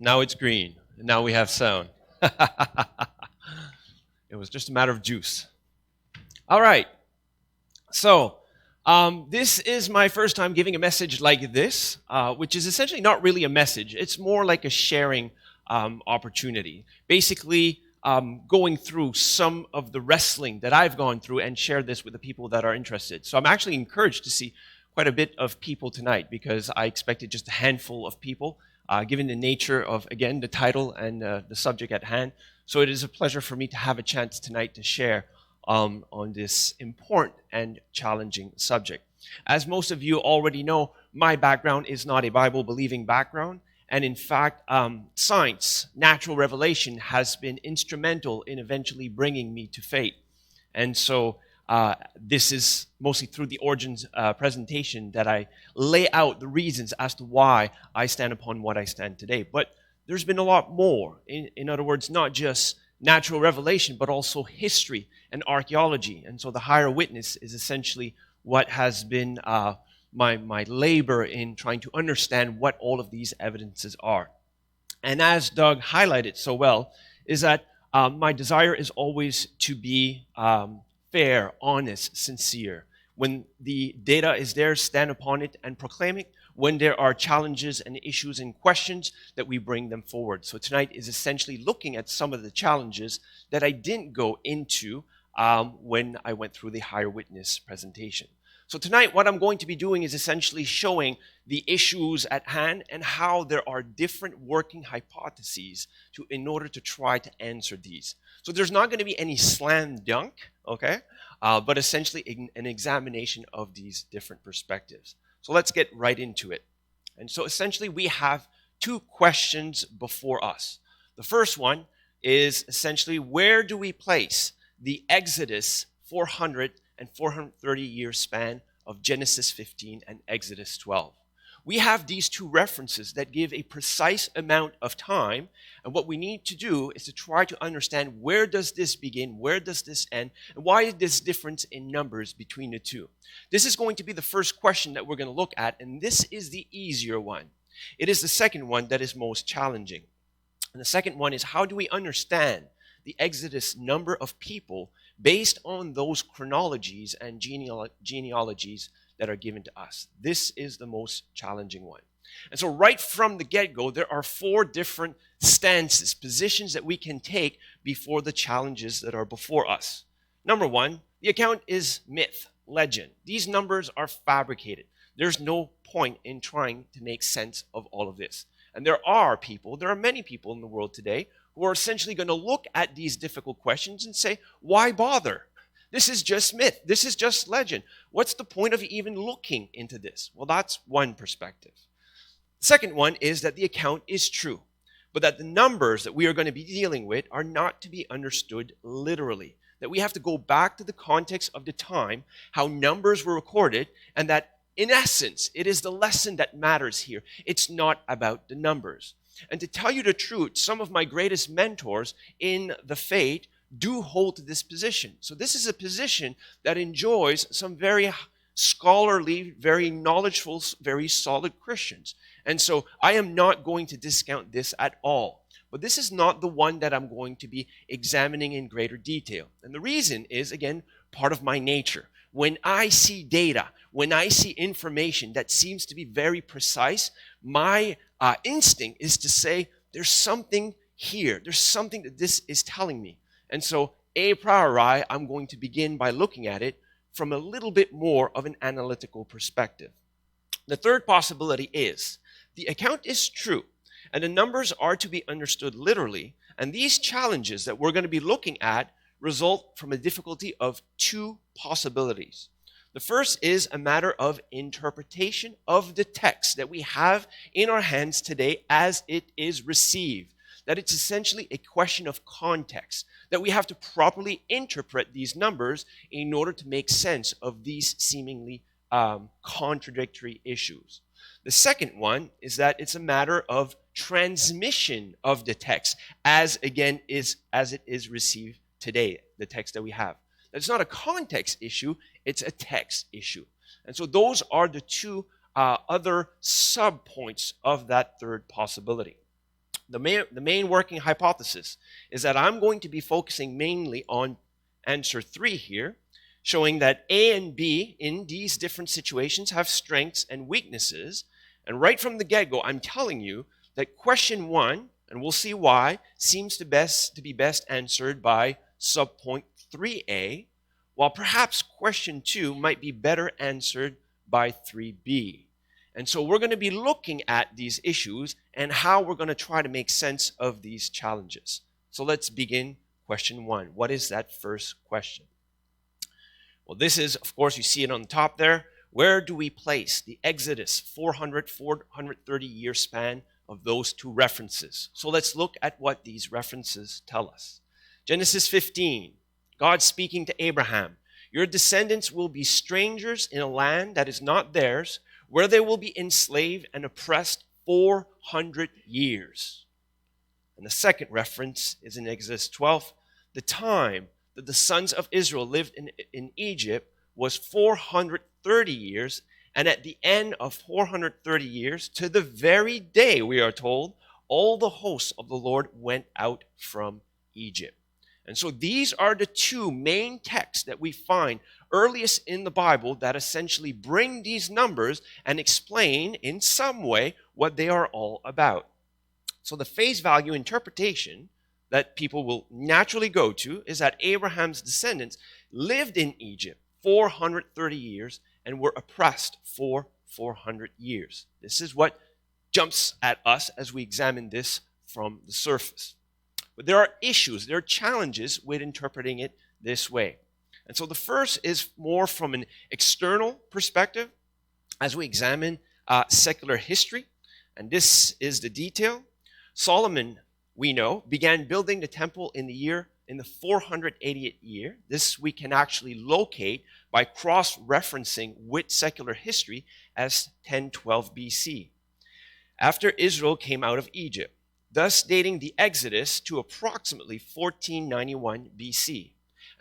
Now it's green. And now we have sound. It was just a matter of juice. All right. So, this is my first time giving a message like this, which is essentially not really a message. It's more like a sharing opportunity. Basically, going through some of the wrestling that I've gone through and share this with the people that are interested. So I'm actually encouraged to see quite a bit of people tonight because I expected just a handful of people, given the nature of, again, the title and the subject at hand. So it is a pleasure for me to have a chance tonight to share on this important and challenging subject. As most of you already know, my background is not a Bible-believing background. And in fact, science, natural revelation, has been instrumental in eventually bringing me to faith. And so this is mostly through the Origins presentation that I lay out the reasons as to why I stand upon what I stand today. But there's been a lot more. In other words, not just natural revelation, but also history and archaeology. And so the higher witness is essentially what has been my labor in trying to understand what all of these evidences are. And as Doug highlighted so well, is that my desire is always to be fair, honest, sincere. When the data is there, stand upon it and proclaim it. When there are challenges and issues and questions, that we bring them forward. So tonight is essentially looking at some of the challenges that I didn't go into when I went through the higher witness presentation. So tonight, what I'm going to be doing is essentially showing the issues at hand and how there are different working hypotheses in order to try to answer these. So there's not going to be any slam dunk, okay? But essentially an examination of these different perspectives. So let's get right into it. And so essentially we have two questions before us. The first one is essentially, where do we place the Exodus 400 and 430-year span of Genesis 15 and Exodus 12? We have these two references that give a precise amount of time, and what we need to do is to try to understand, where does this begin, where does this end, and why is this difference in numbers between the two? This is going to be the first question that we're going to look at, and this is the easier one. It is the second one that is most challenging. And the second one is, how do we understand the Exodus number of people based on those chronologies and genealogies that are given to us? This is the most challenging one. And so right from the get-go, there are four different stances, positions that we can take before the challenges that are before us. Number one, the account is myth, legend. These numbers are fabricated. There's no point in trying to make sense of all of this. And there are many people in the world today who are essentially going to look at these difficult questions and say, why bother? This is just myth. This is just legend. What's the point of even looking into this? Well, that's one perspective. The second one is that the account is true, but that the numbers that we are going to be dealing with are not to be understood literally. That we have to go back to the context of the time, how numbers were recorded, and that in essence, it is the lesson that matters here. It's not about the numbers. And to tell you the truth, some of my greatest mentors in the faith do hold to this position. So this is a position that enjoys some very scholarly, very knowledgeful, very solid Christians. And so I am not going to discount this at all. But this is not the one that I'm going to be examining in greater detail. And the reason is, again, part of my nature. When I see data, when I see information that seems to be very precise, my instinct is to say, there's something here. There's something that this is telling me. And so, a priori, I'm going to begin by looking at it from a little bit more of an analytical perspective. The third possibility is, the account is true, and the numbers are to be understood literally, and these challenges that we're going to be looking at result from a difficulty of two possibilities. The first is a matter of interpretation of the text that we have in our hands today as it is received. That it's essentially a question of context, that we have to properly interpret these numbers in order to make sense of these seemingly contradictory issues. The second one is that it's a matter of transmission of the text as it is received today, the text that we have. It's not a context issue, it's a text issue. And so those are the two other sub-points of that third possibility. The main working hypothesis is that I'm going to be focusing mainly on answer 3 here, showing that A and B in these different situations have strengths and weaknesses. And right from the get-go, I'm telling you that question 1, and we'll see why, seems to be best answered by subpoint 3A, while perhaps question 2 might be better answered by 3B. And so we're going to be looking at these issues and how we're going to try to make sense of these challenges. So let's begin question 1. What is that first question? Well, this is, of course, you see it on the top there. Where do we place the Exodus 430-year span of those two references? So let's look at what these references tell us. Genesis 15, God speaking to Abraham, your descendants will be strangers in a land that is not theirs, where they will be enslaved and oppressed 400 years. And the second reference is in Exodus 12. The time that the sons of Israel lived in Egypt was 430 years, and at the end of 430 years, to the very day, we are told, all the hosts of the Lord went out from Egypt. And so these are the two main texts that we find earliest in the Bible that essentially bring these numbers and explain in some way what they are all about. So the face value interpretation that people will naturally go to is that Abraham's descendants lived in Egypt 430 years and were oppressed for 400 years. This is what jumps at us as we examine this from the surface. But there are issues, there are challenges with interpreting it this way. And so the first is more from an external perspective as we examine secular history. And this is the detail. Solomon, we know, began building the temple in the 480th year. This we can actually locate by cross-referencing with secular history as 1012 BC, after Israel came out of Egypt, thus dating the Exodus to approximately 1491 BC.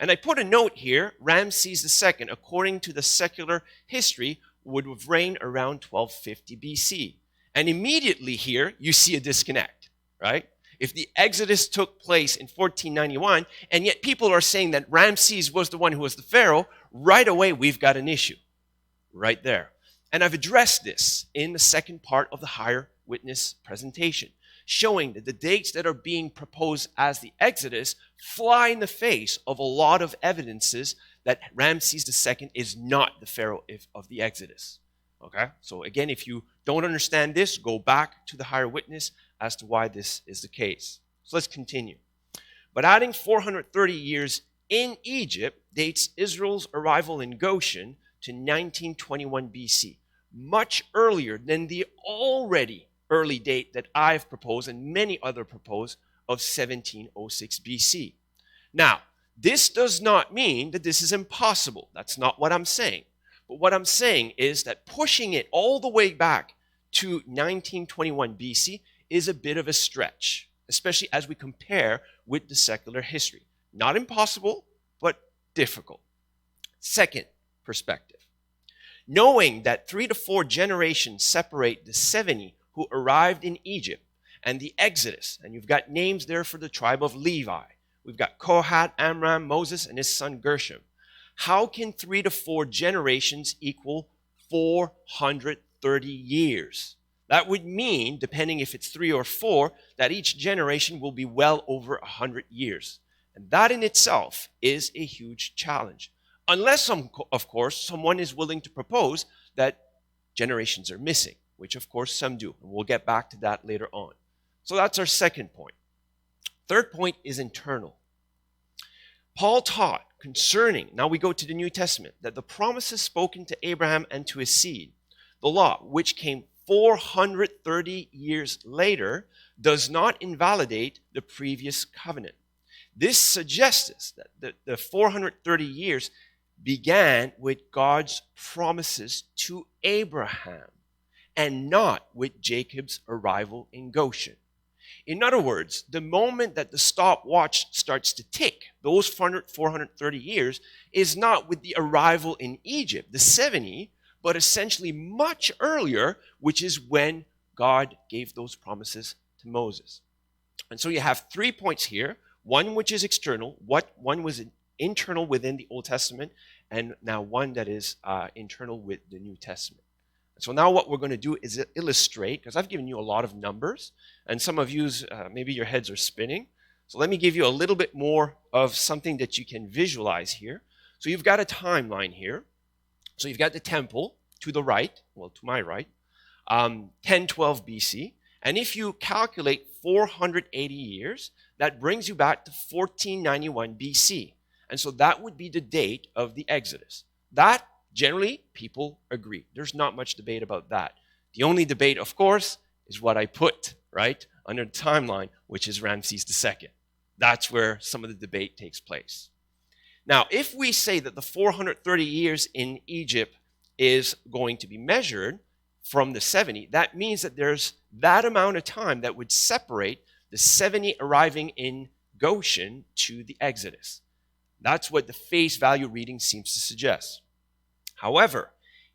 And I put a note here, Ramses II, according to the secular history, would have reigned around 1250 BC. And immediately here, you see a disconnect, right? If the Exodus took place in 1491, and yet people are saying that Ramses was the one who was the Pharaoh, right away we've got an issue, right there. And I've addressed this in the second part of the higher witness presentation, showing that the dates that are being proposed as the Exodus fly in the face of a lot of evidences that Ramses II is not the Pharaoh of the Exodus. Okay? So again, if you don't understand this, go back to the higher witness as to why this is the case. So let's continue. But adding 430 years in Egypt dates Israel's arrival in Goshen to 1921 BC, much earlier than the already early date that I've proposed and many other propose of 1706 BC. Now, this does not mean that this is impossible. That's not what I'm saying. But what I'm saying is that pushing it all the way back to 1921 BC is a bit of a stretch, especially as we compare with the secular history. Not impossible, but difficult. Second perspective. Knowing that 3 to 4 generations separate the 70 who arrived in Egypt and the Exodus, and you've got names there for the tribe of Levi. We've got Kohath, Amram, Moses, and his son Gershom. How can 3 to 4 generations equal 430 years? That would mean, depending if it's 3 or 4, that each generation will be well over 100 years. And that in itself is a huge challenge. Unless, of course, someone is willing to propose that generations are missing, which of course some do. And we'll get back to that later on. So that's our second point. Third point is internal. Paul taught concerning, now we go to the New Testament, that the promises spoken to Abraham and to his seed, the law, which came 430 years later, does not invalidate the previous covenant. This suggests that the 430 years began with God's promises to Abraham and not with Jacob's arrival in Goshen. In other words, the moment that the stopwatch starts to tick, those 430 years, is not with the arrival in Egypt, the 70, but essentially much earlier, which is when God gave those promises to Moses. And so you have 3 points here, one which is external, one was internal within the Old Testament, and now one that is internal with the New Testament. So now what we're going to do is illustrate, because I've given you a lot of numbers, and some of you, maybe your heads are spinning. So let me give you a little bit more of something that you can visualize here. So you've got a timeline here. So you've got the temple to the right, well, to my right, 1012 BC. And if you calculate 480 years, that brings you back to 1491 BC. And so that would be the date of the Exodus. That, generally, people agree. There's not much debate about that. The only debate, of course, is what I put, right, under the timeline, which is Ramses II. That's where some of the debate takes place. Now, if we say that the 430 years in Egypt is going to be measured from the 70, that means that there's that amount of time that would separate the 70 arriving in Goshen to the Exodus. That's what the face value reading seems to suggest. However,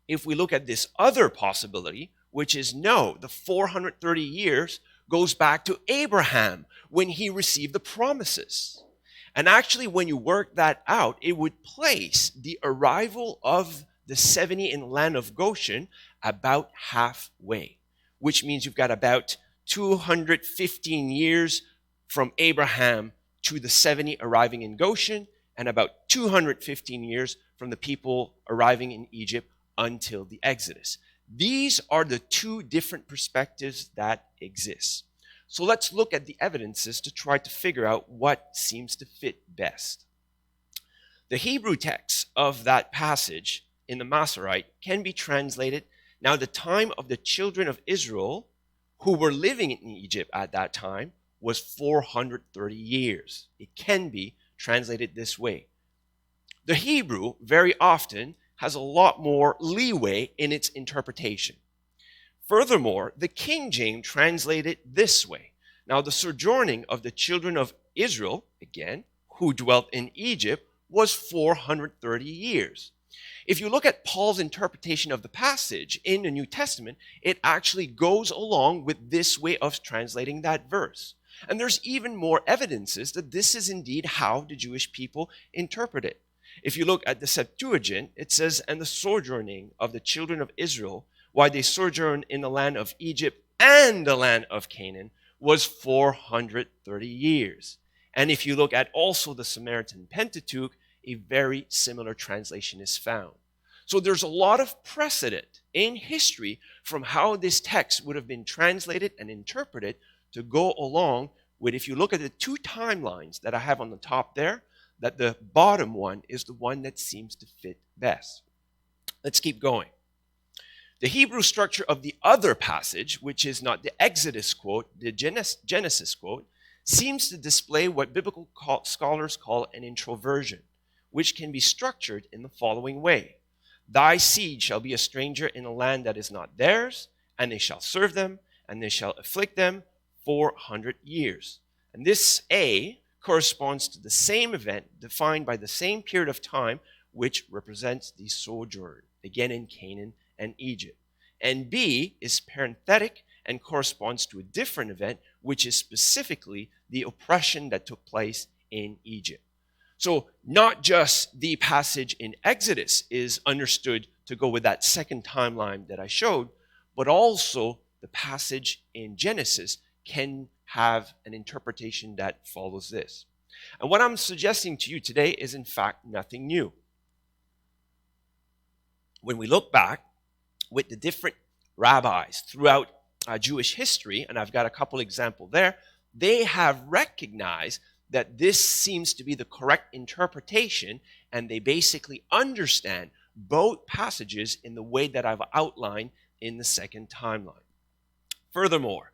if we look at this other possibility, which is no, the 430 years goes back to Abraham when he received the promises. And actually, when you work that out, it would place the arrival of the 70 in the land of Goshen about halfway, which means you've got about 215 years from Abraham to the 70 arriving in Goshen, and about 215 years from the people arriving in Egypt until the Exodus. These are the two different perspectives that exist. So let's look at the evidences to try to figure out what seems to fit best. The Hebrew text of that passage in the Masorite can be translated, now the time of the children of Israel who were living in Egypt at that time was 430 years. It can be translated this way. The Hebrew very often has a lot more leeway in its interpretation. Furthermore, the King James translated this way. Now, the sojourning of the children of Israel, again, who dwelt in Egypt, was 430 years. If you look at Paul's interpretation of the passage in the New Testament, it actually goes along with this way of translating that verse. And there's even more evidences that this is indeed how the Jewish people interpret it. If you look at the Septuagint, it says, "And the sojourning of the children of Israel, while they sojourned in the land of Egypt and the land of Canaan, was 430 years. And if you look at also the Samaritan Pentateuch, a very similar translation is found. So there's a lot of precedent in history from how this text would have been translated and interpreted to go along with, if you look at the two timelines that I have on the top there, that the bottom one is the one that seems to fit best. Let's keep going. The Hebrew structure of the other passage, which is not the Exodus quote, the Genesis quote, seems to display what biblical scholars call an introversion, which can be structured in the following way. Thy seed shall be a stranger in a land that is not theirs, and they shall serve them, and they shall afflict them 400 years. And this A corresponds to the same event defined by the same period of time, which represents the sojourn, again in Canaan and Egypt. And B is parenthetic and corresponds to a different event, which is specifically the oppression that took place in Egypt. So not just the passage in Exodus is understood to go with that second timeline that I showed, but also the passage in Genesis can have an interpretation that follows this. And what I'm suggesting to you today is in fact nothing new. When we look back with the different rabbis throughout Jewish history, and I've got a couple examples there, they have recognized that this seems to be the correct interpretation, and they basically understand both passages in the way that I've outlined in the second timeline. Furthermore,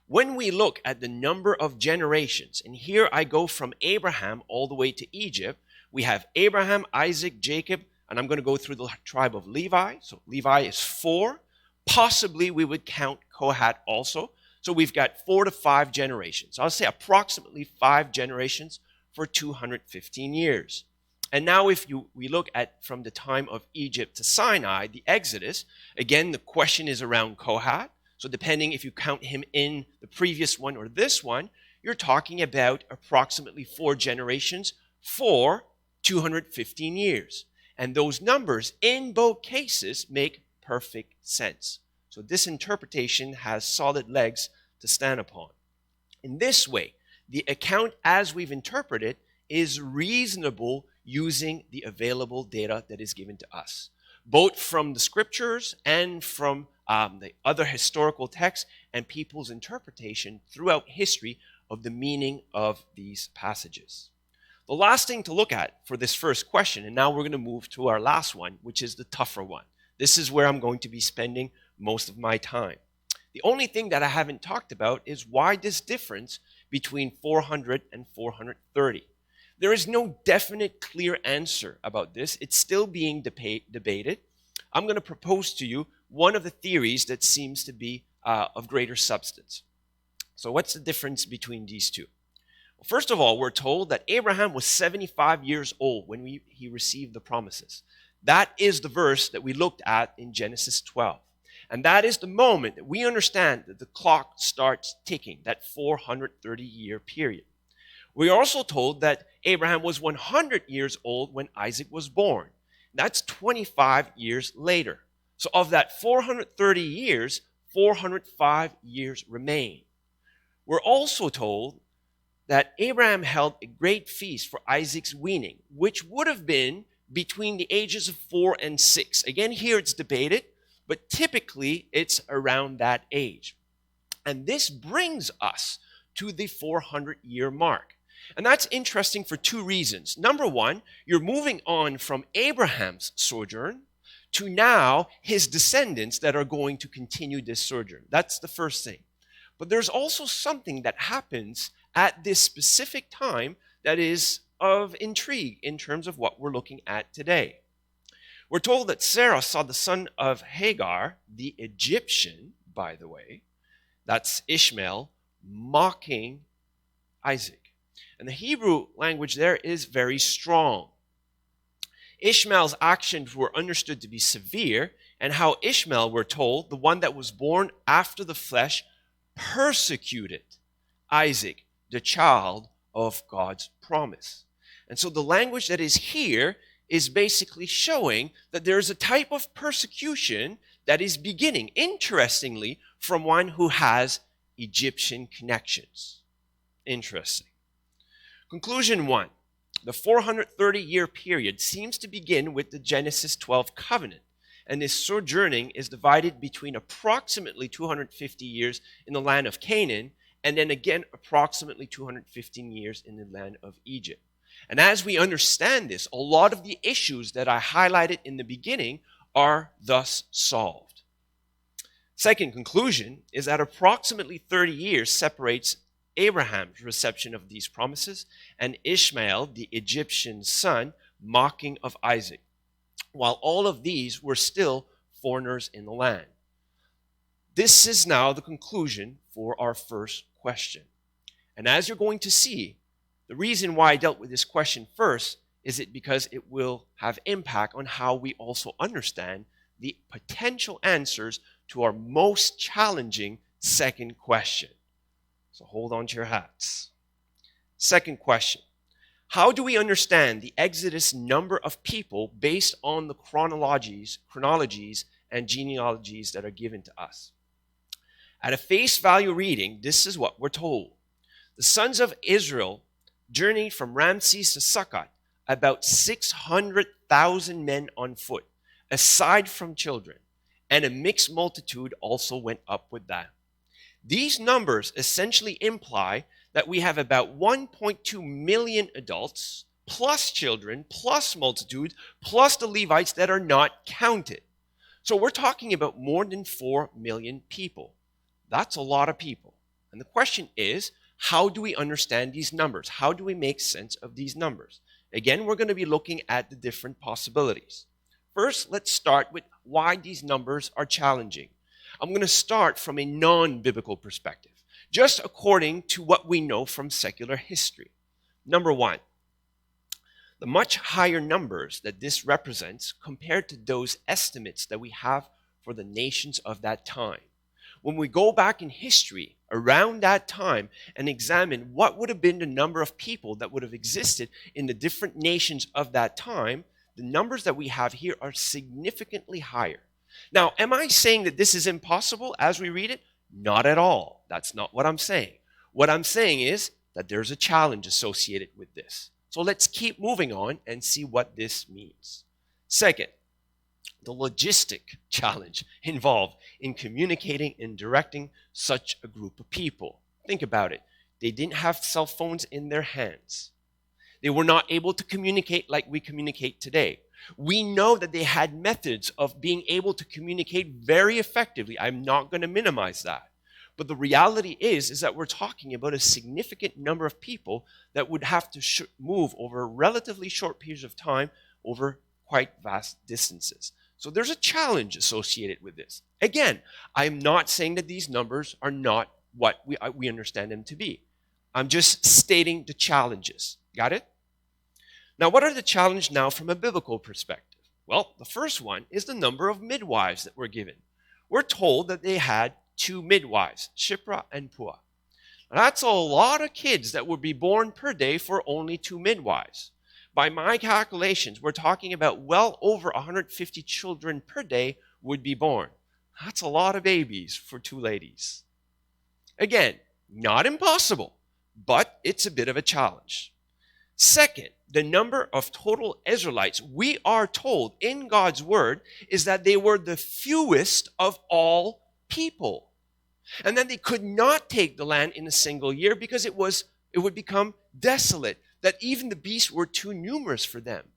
when we look at the number of generations, and here I go from Abraham all the way to Egypt, we have Abraham, Isaac, Jacob, and I'm going to go through the tribe of Levi. So Levi is 4. Possibly we would count Kohat also. So we've got 4 to 5 generations. I'll say approximately 5 generations for 215 years. And now if we look at from the time of Egypt to Sinai, the Exodus, again, the question is around Kohat. So depending if you count him in the previous one or this one, you're talking about approximately 4 generations for 215 years. And those numbers in both cases make perfect sense. So this interpretation has solid legs to stand upon. In this way, the account as we've interpreted is reasonable using the available data that is given to us, both from the scriptures and from the other historical texts and people's interpretation throughout history of the meaning of these passages. The last thing to look at for this first question, and now we're going to move to our last one, which is the tougher one. This is where I'm going to be spending most of my time. The only thing that I haven't talked about is why this difference between 400 and 430. There is no definite, clear answer about this. It's still being debated. I'm going to propose to you one of the theories that seems to be of greater substance. So what's the difference between these two? Well, first of all, we're told that Abraham was 75 years old when he received the promises. That is the verse that we looked at in Genesis 12. And that is the moment that we understand that the clock starts ticking, that 430-year period. We are also told that Abraham was 100 years old when Isaac was born. That's 25 years later. So of that 430 years, 405 years remain. We're also told that Abraham held a great feast for Isaac's weaning, which would have been between the ages of 4 and 6. Again, here it's debated, but typically it's around that age. And this brings us to the 400-year mark. And that's interesting for two reasons. Number one, you're moving on from Abraham's sojourn to now his descendants that are going to continue this sojourn. That's the first thing. But there's also something that happens at this specific time that is of intrigue in terms of what we're looking at today. We're told that Sarah saw the son of Hagar, the Egyptian, by the way, that's Ishmael, mocking Isaac. And the Hebrew language there is very strong. Ishmael's actions were understood to be severe, and how Ishmael, we're told, the one that was born after the flesh, persecuted Isaac, the child of God's promise. And so the language that is here is basically showing that there is a type of persecution that is beginning, interestingly, from one who has Egyptian connections. Interesting. Conclusion 1. The 430-year period seems to begin with the Genesis 12 covenant, and this sojourning is divided between approximately 250 years in the land of Canaan, and then again approximately 215 years in the land of Egypt. And as we understand this, a lot of the issues that I highlighted in the beginning are thus solved. Second conclusion is that approximately 30 years separates Abraham's reception of these promises and Ishmael, the Egyptian son, mocking of Isaac, while all of these were still foreigners in the land. This is now the conclusion for our first question. And as you're going to see, the reason why I dealt with this question first is because it will have impact on how we also understand the potential answers to our most challenging second question. So hold on to your hats. Second question. How do we understand the Exodus number of people based on the chronologies, and genealogies that are given to us? At a face value reading, this is what we're told. The sons of Israel journeyed from Ramses to Sukkot, about 600,000 men on foot, aside from children, and a mixed multitude also went up with them. These numbers essentially imply that we have about 1.2 million adults, plus children, plus multitude, plus the Levites that are not counted. So we're talking about more than 4 million people. That's a lot of people. And the question is, how do we understand these numbers? How do we make sense of these numbers? Again, we're going to be looking at the different possibilities. First, let's start with why these numbers are challenging. I'm going to start from a non-biblical perspective, just according to what we know from secular history. Number one, the much higher numbers that this represents compared to those estimates that we have for the nations of that time. when we go back in history around that time and examine what would have been the number of people that would have existed in the different nations of that time, the numbers that we have here are significantly higher. Now, am I saying that this is impossible as we read it? Not at all. That's not what I'm saying. What I'm saying is that there's a challenge associated with this. So let's keep moving on and see what this means. Second, the logistic challenge involved in communicating and directing such a group of people. Think about it. They didn't have cell phones in their hands. They were not able to communicate like we communicate today. We know that they had methods of being able to communicate very effectively. I'm not going to minimize that. But the reality is that we're talking about a significant number of people that would have to move over relatively short periods of time over quite vast distances. So there's a challenge associated with this. Again, I'm not saying that these numbers are not what we understand them to be. I'm just stating the challenges. Got it? Now, what are the challenges now from a biblical perspective? Well, the first one is the number of midwives that were given. We're told that they had 2 midwives, Shiphrah and Puah. Now, that's a lot of kids that would be born per day for only 2 midwives. By my calculations, we're talking about well over 150 children per day would be born. That's a lot of babies for 2 ladies. Again, not impossible, but it's a bit of a challenge. Second, the number of total Israelites, we are told in God's word, is that they were the fewest of all people. And then they could not take the land in a single year because it would become desolate, that even the beasts were too numerous for them.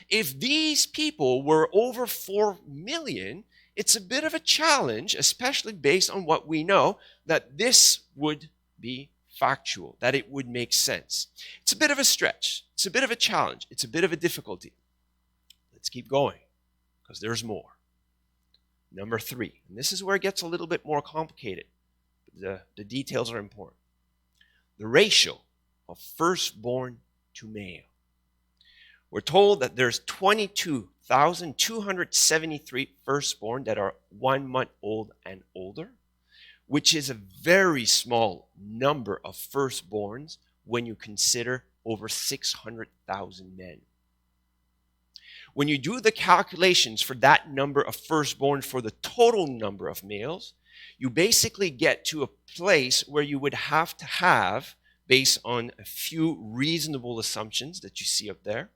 If these people were over 4 million, it's a bit of a challenge, especially based on what we know, that this would be factual, that it would make sense. It's a bit of a stretch. It's a bit of a challenge. It's a bit of a difficulty. Let's keep going, because there's more. Number 3, and this is where it gets a little bit more complicated. The details are important. The ratio of firstborn to male. We're told that there's 22,273 firstborn that are 1 month old and older, which is a very small number of firstborns when you consider over 600,000 men. When you do the calculations for that number of firstborn for the total number of males, you basically get to a place where you would have to have, based on a few reasonable assumptions that you see up there,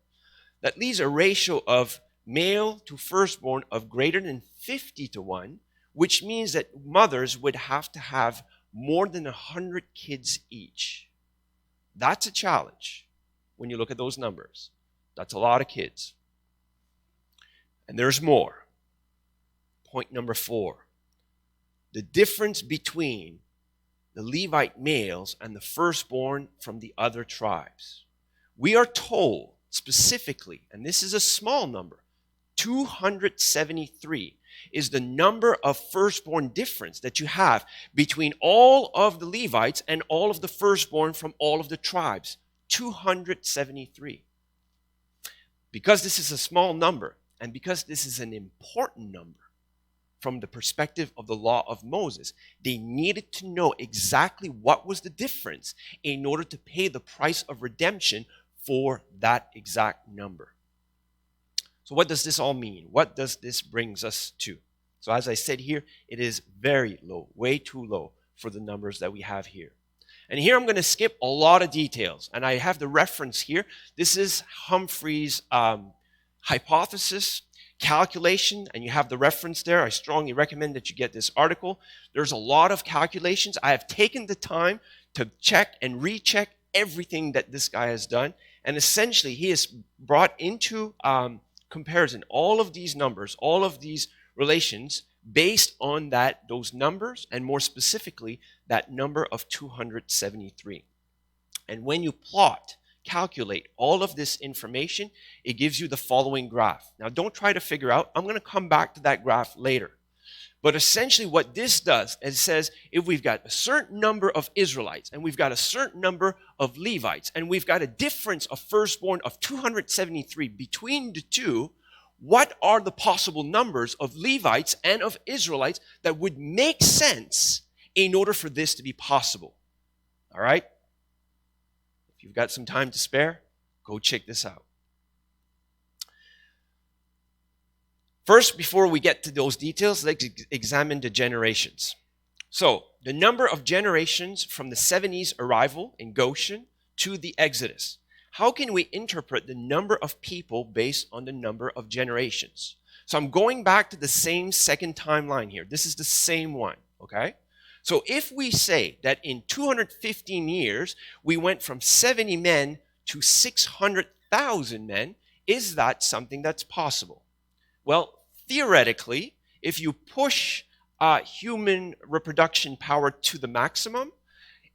that leaves a ratio of male to firstborn of greater than 50 to 1, which means that mothers would have to have more than 100 kids each. That's a challenge when you look at those numbers. That's a lot of kids. And there's more. Point number 4. The difference between the Levite males and the firstborn from the other tribes. We are told specifically, and this is a small number, 273 is the number of firstborn difference that you have between all of the Levites and all of the firstborn from all of the tribes. 273. Because this is a small number, and because this is an important number from the perspective of the law of Moses, they needed to know exactly what was the difference in order to pay the price of redemption for that exact number. So what does this all mean? What does this brings us to? So as I said here, it is very low, way too low for the numbers that we have here. And here I'm going to skip a lot of details, and I have the reference here. This is Humphrey's hypothesis calculation, and you have the reference there. I strongly recommend that you get this article. There's a lot of calculations. I have taken the time to check and recheck everything that this guy has done, and essentially he has brought into comparison all of these numbers, all of these relations based on those numbers, and more specifically that number of 273. And when you calculate all of this information, it gives you the following graph. Now don't try to figure out, I'm going to come back to that graph later. But essentially what this does is it says if we've got a certain number of Israelites and we've got a certain number of Levites and we've got a difference of firstborn of 273 between the two, what are the possible numbers of Levites and of Israelites that would make sense in order for this to be possible. All right? If you've got some time to spare, go check this out. First, before we get to those details, let's examine the generations. So, the number of generations from the 70s arrival in Goshen to the Exodus. How can we interpret the number of people based on the number of generations? So I'm going back to the same second timeline here. This is the same one, okay? So if we say that in 215 years, we went from 70 men to 600,000 men, is that something that's possible? Well, theoretically, if you push human reproduction power to the maximum,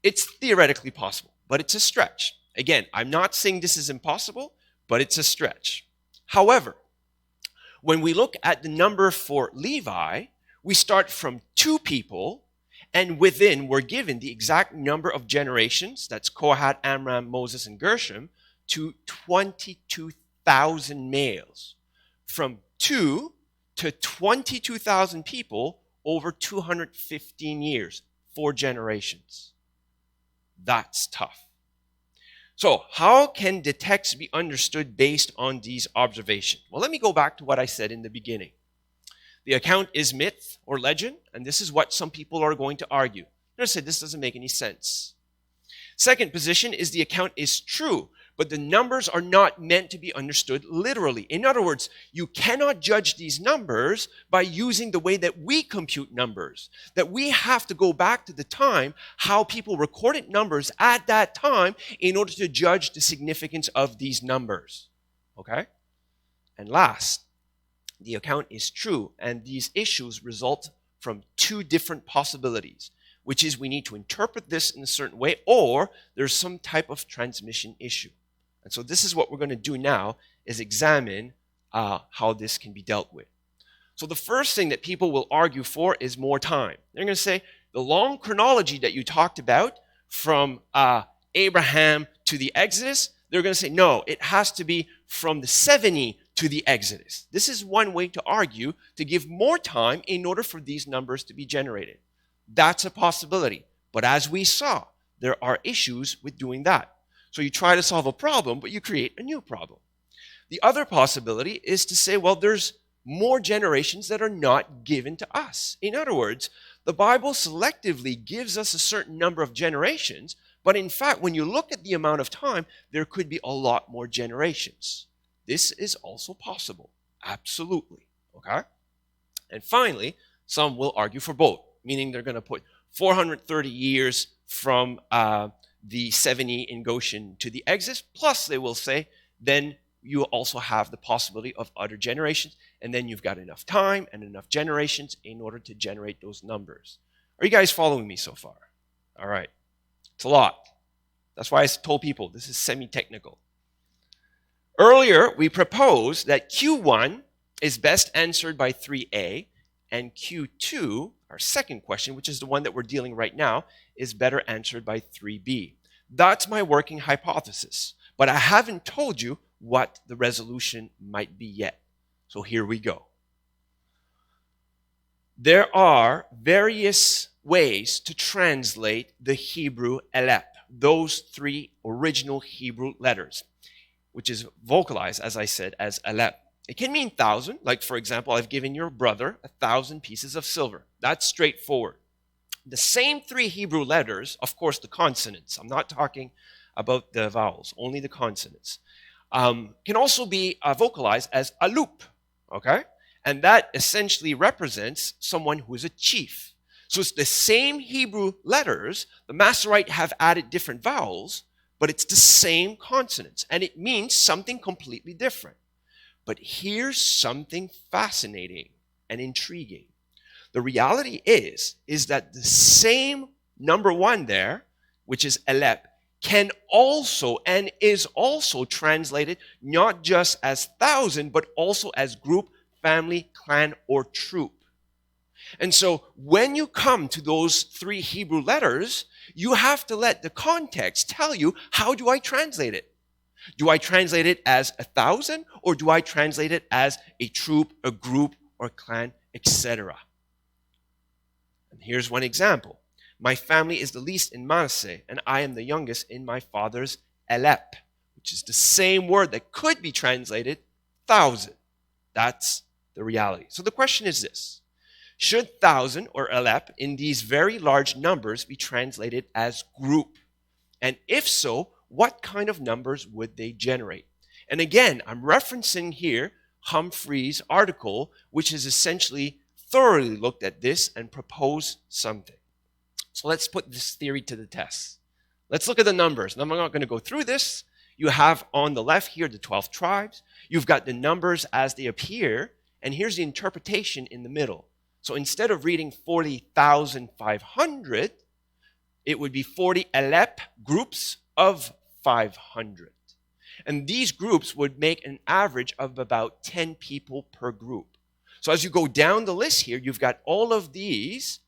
it's theoretically possible, but it's a stretch. Again, I'm not saying this is impossible, but it's a stretch. However, when we look at the number for Levi, we start from 2 people, and within we're given the exact number of generations, that's Kohath, Amram, Moses, and Gershom, to 22,000 males. From 2 to 22,000 people over 215 years, 4 generations. That's tough. So how can the text be understood based on these observations? Well, let me go back to what I said in the beginning. The account is myth or legend, and this is what some people are going to argue. They're going to say this doesn't make any sense. Second position is the account is true, but the numbers are not meant to be understood literally. In other words, you cannot judge these numbers by using the way that we compute numbers. That we have to go back to the time how people recorded numbers at that time in order to judge the significance of these numbers. Okay? And last, the account is true, and these issues result from 2 different possibilities, which is we need to interpret this in a certain way, or there's some type of transmission issue. And so this is what we're going to do now, is examine how this can be dealt with. So the first thing that people will argue for is more time. They're going to say, the long chronology that you talked about from Abraham to the Exodus, they're going to say, no, it has to be from the 70 to the Exodus. This is one way to argue, to give more time in order for these numbers to be generated. That's a possibility. But as we saw, there are issues with doing that. So you try to solve a problem, but you create a new problem. The other possibility is to say, well, there's more generations that are not given to us. In other words, the Bible selectively gives us a certain number of generations, but in fact, when you look at the amount of time, there could be a lot more generations. This is also possible. Absolutely. Okay? And finally, some will argue for both, meaning they're going to put 430 years from the 70 in Goshen to the Exodus, plus they will say, then you also have the possibility of other generations, and then you've got enough time and enough generations in order to generate those numbers. Are you guys following me so far? All right. It's a lot. That's why I told people this is semi-technical. Earlier, we proposed that Q1 is best answered by 3A, and Q2, our second question, which is the one that we're dealing right now, is better answered by 3B. That's my working hypothesis, but I haven't told you what the resolution might be yet. So here we go. There are various ways to translate the Hebrew Aleph, those 3 original Hebrew letters, which is vocalized, as I said, as Aleph. It can mean 1,000, like for example, I've given your brother 1,000 pieces of silver. That's straightforward. The same 3 Hebrew letters, of course the consonants, I'm not talking about the vowels, only the consonants, can also be vocalized as Alup, okay? And that essentially represents someone who is a chief. So it's the same Hebrew letters, the Masorite have added different vowels, but it's the same consonants, and it means something completely different. But here's something fascinating and intriguing. The reality is that the same number 1 there, which is Aleph, can also and is also translated not just as 1,000, but also as group, family, clan, or troop. And so when you come to those 3 Hebrew letters, you have to let the context tell you, how do I translate it? Do I translate it as 1,000, or do I translate it as a troop, a group, or clan, etc.? And here's one example. My family is the least in Manasseh, and I am the youngest in my father's Elep, which is the same word that could be translated 1,000. That's the reality. So the question is this: should 1,000 or Elep in these very large numbers be translated as group? And if so, what kind of numbers would they generate? And again, I'm referencing here Humphrey's article, which has essentially thoroughly looked at this and proposed something. So let's put this theory to the test. Let's look at the numbers. Now, I'm not going to go through this. You have on the left here the 12 tribes. You've got the numbers as they appear. And here's the interpretation in the middle. So instead of reading 40,500, it would be 40 Elep groups of 500. And these groups would make an average of about 10 people per group. So as you go down the list here, you've got all of these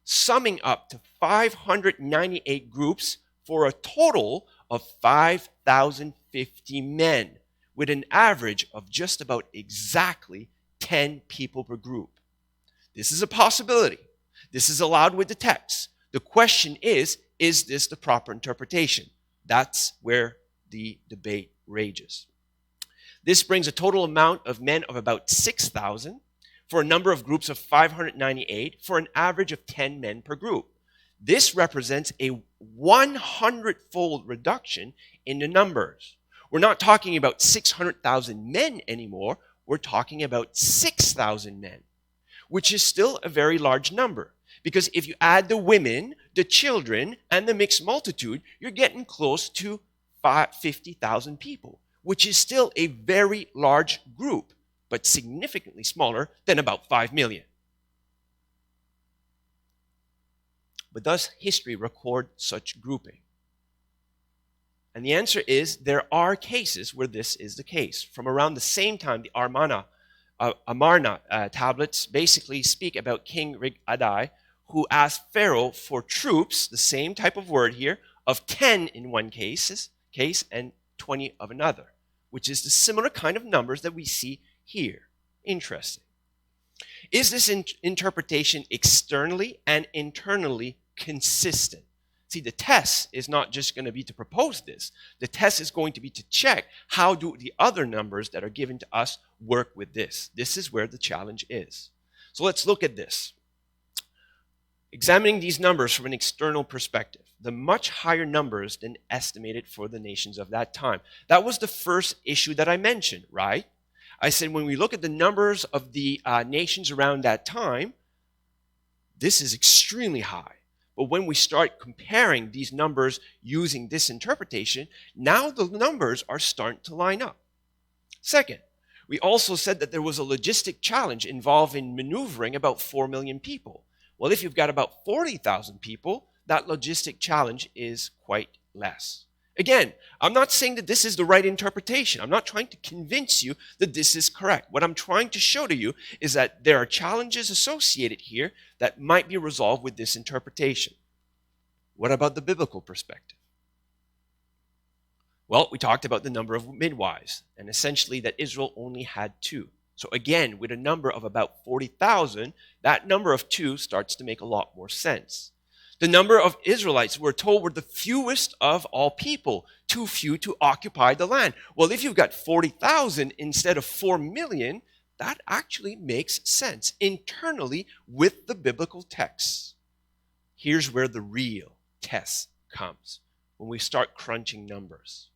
summing up to 598 groups for a total of 5,050 men, with an average of just about exactly 10 people per group. This is a possibility. This is allowed with the text. The question is this the proper interpretation? That's where the debate rages. This brings a total amount of men of about 6,000 for a number of groups of 598 for an average of 10 men per group. This represents a 100-fold reduction in the numbers. We're not talking about 600,000 men anymore. We're talking about 6,000 men, which is still a very large number. Because if you add the women, the children, and the mixed multitude, you're getting close to 50,000 people, which is still a very large group, but significantly smaller than about 5 million. But does history record such grouping? And the answer is there are cases where this is the case. From around the same time, the Amarna tablets basically speak about King Rig-Adai, who asked Pharaoh for troops, the same type of word here, of 10 in one case and 20 of another, which is the similar kind of numbers that we see here. Interesting. Is this interpretation externally and internally consistent? See, the test is not just going to be to propose this. The test is going to be to check how do the other numbers that are given to us work with this. This is where the challenge is. So let's look at this. Examining these numbers from an external perspective, the much higher numbers than estimated for the nations of that time. That was the first issue that I mentioned, right? I said when we look at the numbers of the nations around that time, this is extremely high. But when we start comparing these numbers using this interpretation, now the numbers are starting to line up. Second, we also said that there was a logistic challenge involved in maneuvering about 4 million people. Well, if you've got about 40,000 people, that logistic challenge is quite less. Again, I'm not saying that this is the right interpretation. I'm not trying to convince you that this is correct. What I'm trying to show to you is that there are challenges associated here that might be resolved with this interpretation. What about the biblical perspective? Well, we talked about the number of midwives, and essentially that Israel only had 2. So again, with a number of about 40,000, that number of 2 starts to make a lot more sense. The number of Israelites we're told were the fewest of all people, too few to occupy the land. Well, if you've got 40,000 instead of 4 million, that actually makes sense internally with the biblical texts. Here's where the real test comes, when we start crunching numbers.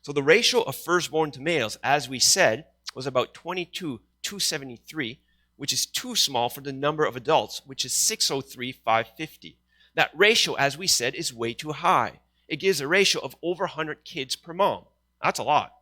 So the ratio of firstborn to males, as we said, was about 22,273, which is too small for the number of adults, which is 603,550. That ratio, as we said, is way too high. It gives a ratio of over 100 kids per mom. That's a lot.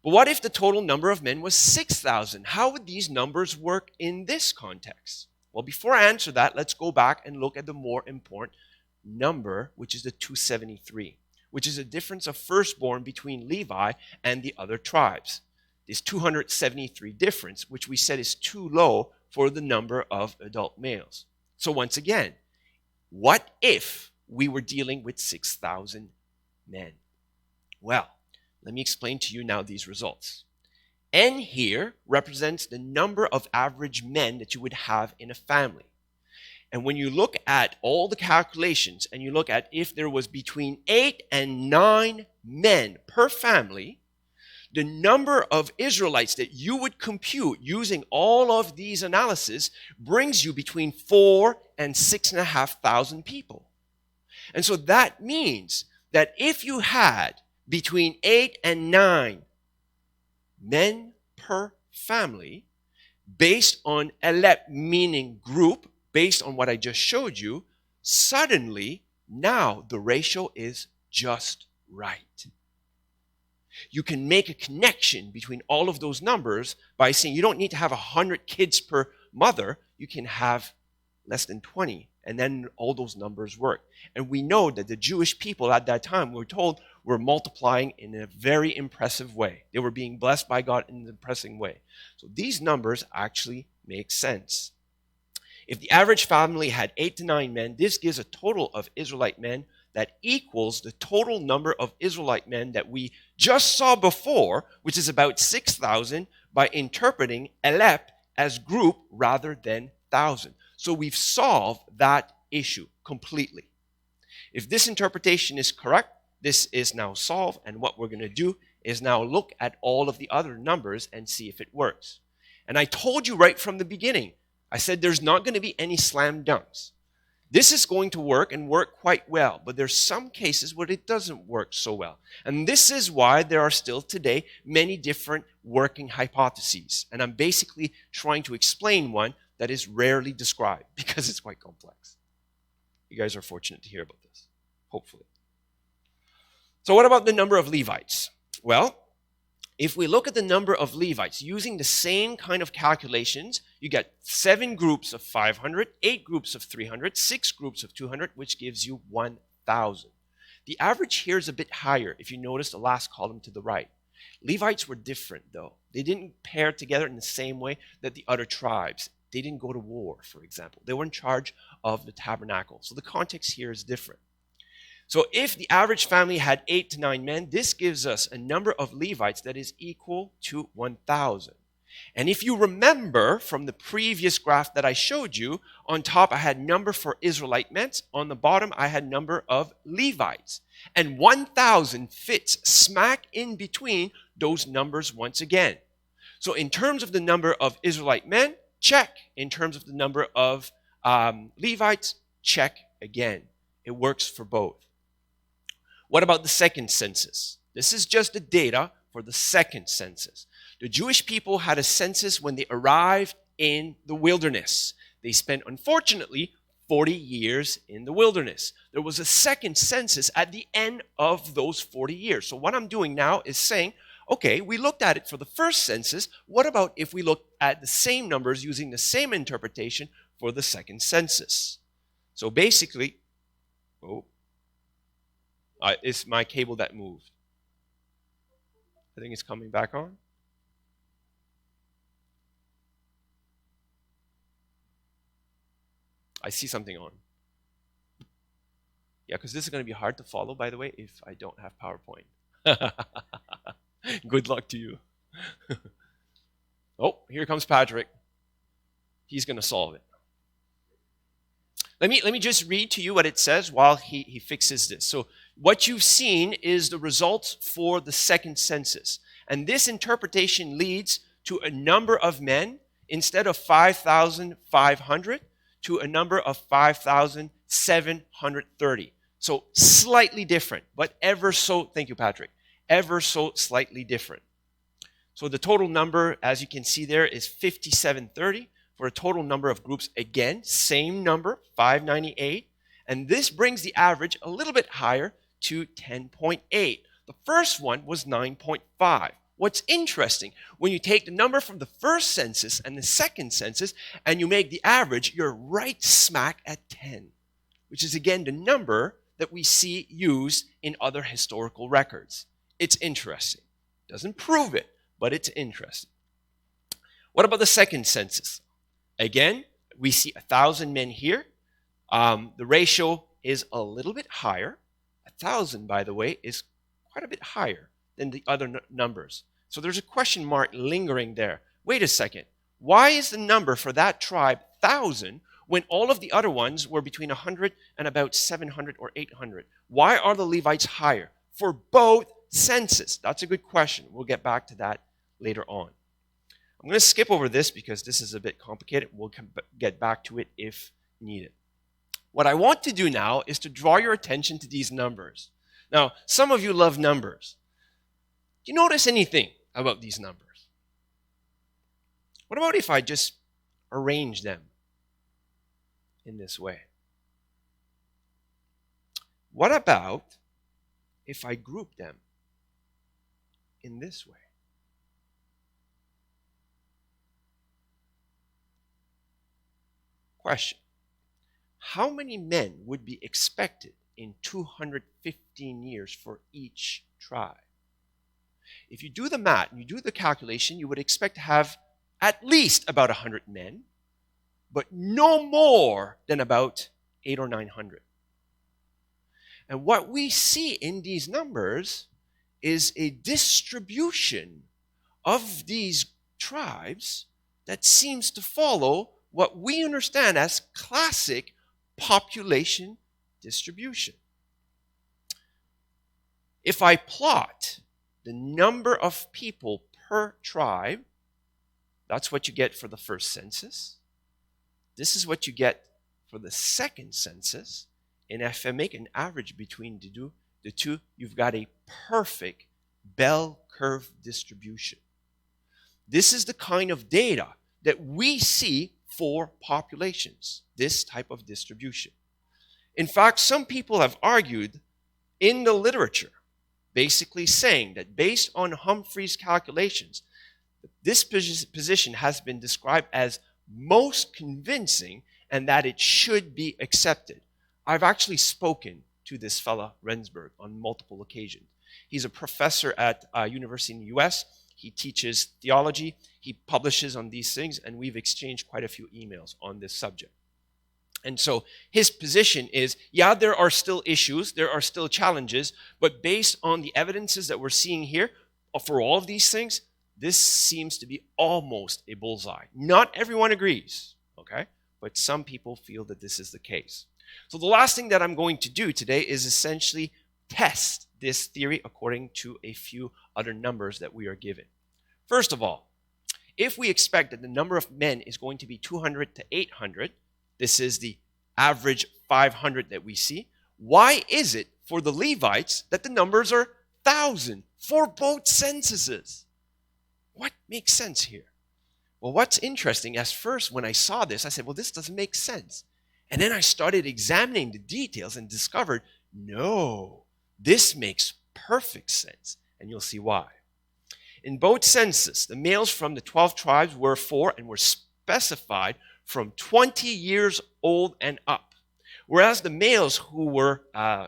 But what if the total number of men was 6,000? How would these numbers work in this context? Well, before I answer that, let's go back and look at the more important number, which is the 273, which is a difference of firstborn between Levi and the other tribes. This 273 difference, which we said is too low for the number of adult males. So once again, what if we were dealing with 6,000 men? Well, Let me explain to you now these results. N here represents the number of average men that you would have in a family. And when you look at all the calculations and you look at if there was between 8 and 9 men per family, the number of Israelites that you would compute using all of these analyses brings you between 4 and 6,500 people. And so that means that if you had between 8 and 9 men per family, based on elep, meaning group, based on what I just showed you, suddenly now the ratio is just right. You can make a connection between all of those numbers by saying you don't need to have 100 kids per mother. You can have less than 20, and then all those numbers work. And we know that the Jewish people at that time, we're told, were multiplying in a very impressive way. They were being blessed by God in an impressive way. So these numbers actually make sense. If the average family had 8 to 9 men, this gives a total of Israelite men that equals the total number of Israelite men that we just saw before, which is about 6,000, by interpreting elep as group rather than thousand. So we've solved that issue completely. If this interpretation is correct, this is now solved, and what we're going to do is now look at all of the other numbers and see if it works. And I told you right from the beginning, I said there's not going to be any slam dunks. This is going to work and work quite well, but there's some cases where it doesn't work so well. And this is why there are still today many different working hypotheses. And I'm basically trying to explain one that is rarely described because it's quite complex. You guys are fortunate to hear about this, hopefully. So what about the number of Levites? Well, if we look at the number of Levites using the same kind of calculations, you get 7 groups of 500, 8 groups of 300, 6 groups of 200, which gives you 1,000. The average here is a bit higher if you notice the last column to the right. Levites were different though. They didn't pair together in the same way that the other tribes. They didn't go to war, for example. They were in charge of the tabernacle. So the context here is different. So if the average family had 8 to 9 men, this gives us a number of Levites that is equal to 1,000. And if you remember from the previous graph that I showed you, on top I had number for Israelite men, on the bottom I had number of Levites. And 1,000 fits smack in between those numbers once again. So in terms of the number of Israelite men, check. In terms of the number of Levites, check again. It works for both. What about the second census? This is just the data for the second census. The Jewish people had a census when they arrived in the wilderness. They spent, unfortunately, 40 years in the wilderness. There was a second census at the end of those 40 years. So what I'm doing now is saying, okay, we looked at it for the first census. What about if we look at the same numbers using the same interpretation for the second census? So basically, it's my cable that moved. I think it's coming back on. I see something on. Yeah, because this is going to be hard to follow, by the way, if I don't have PowerPoint. Good luck to you. Oh, here comes Patrick. He's going to solve it. Let me just read to you what it says while he fixes this. So what you've seen is the results for the second census. And this interpretation leads to a number of men, instead of 5,500, to a number of 5,730. So slightly different, but ever so, thank you, Patrick, ever so slightly different. So the total number, as you can see there, is 5,730 for a total number of groups. Again, same number, 598. And this brings the average a little bit higher to 10.8. The first one was 9.5. What's interesting, when you take the number from the first census and the second census and you make the average, you're right smack at 10, which is again the number that we see used in other historical records. It's interesting. Doesn't prove it, but it's interesting. What about the second census? Again, we see 1,000 men here. The ratio is a little bit higher. 1,000, by the way, is quite a bit higher than the other numbers. So there's a question mark lingering there. Wait a second. Why is the number for that tribe 1,000 when all of the other ones were between 100 and about 700 or 800? Why are the Levites higher for both census? That's a good question. We'll get back to that later on. I'm going to skip over this because this is a bit complicated. We'll get back to it if needed. What I want to do now is to draw your attention to these numbers. Now, some of you love numbers. Do you notice anything about these numbers? What about if I just arrange them in this way? What about if I group them in this way? Question. How many men would be expected in 215 years for each tribe? If you do the math and you do the calculation, you would expect to have at least about 100 men, but no more than about 800 or 900. And what we see in these numbers is a distribution of these tribes that seems to follow what we understand as classic population distribution. If I plot the number of people per tribe, that's what you get for the first census. This is what you get for the second census. And if I make an average between the two, you've got a perfect bell curve distribution. This is the kind of data that we see for populations, this type of distribution. In fact, some people have argued in the literature, basically saying that based on Humphrey's calculations, this position has been described as most convincing and that it should be accepted. I've actually spoken to this fella, Rensburg, on multiple occasions. He's a professor at a university in the US. He teaches theology. He publishes on these things, and we've exchanged quite a few emails on this subject. And so his position is, yeah, there are still issues, there are still challenges, but based on the evidences that we're seeing here, for all of these things, this seems to be almost a bullseye. Not everyone agrees, okay? But some people feel that this is the case. So the last thing that I'm going to do today is essentially test this theory according to a few other numbers that we are given. First of all, if we expect that the number of men is going to be 200 to 800, this is the average 500 that we see, why is it for the Levites that the numbers are 1,000 for both censuses? What makes sense here? Well, what's interesting, as first when I saw this, I said, well, this doesn't make sense. And then I started examining the details and discovered, no, this makes perfect sense. And you'll see why. In both censuses, the males from the 12 tribes were for and were specified from 20 years old and up, whereas the males who were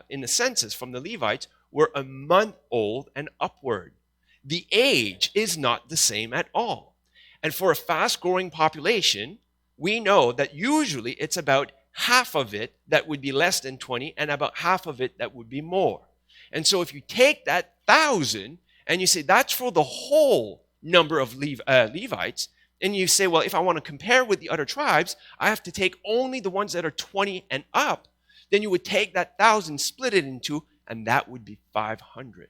in the census from the Levites were a month old and upward. The age is not the same at all. And for a fast-growing population, we know that usually it's about half of it that would be less than 20 and about half of it that would be more. And so if you take that 1,000 and you say that's for the whole number of Levites, and you say, well, if I want to compare with the other tribes, I have to take only the ones that are 20 and up, then you would take that 1,000, split it in two, and that would be 500.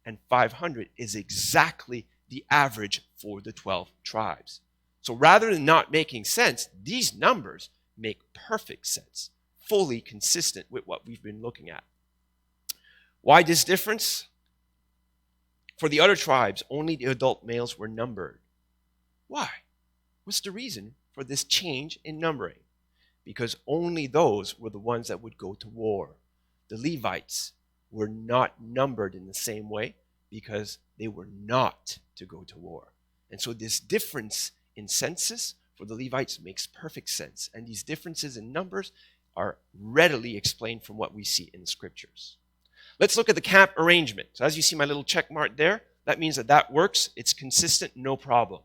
And 500 is exactly the average for the 12 tribes. So rather than not making sense, these numbers make perfect sense, fully consistent with what we've been looking at. Why this difference? For the other tribes, only the adult males were numbered. Why? What's the reason for this change in numbering? Because only those were the ones that would go to war. The Levites were not numbered in the same way because they were not to go to war. And so this difference in census for the Levites makes perfect sense. And these differences in numbers are readily explained from what we see in the scriptures. Let's look at the camp arrangement. So as you see my little check mark there, that means that that works. It's consistent, no problem.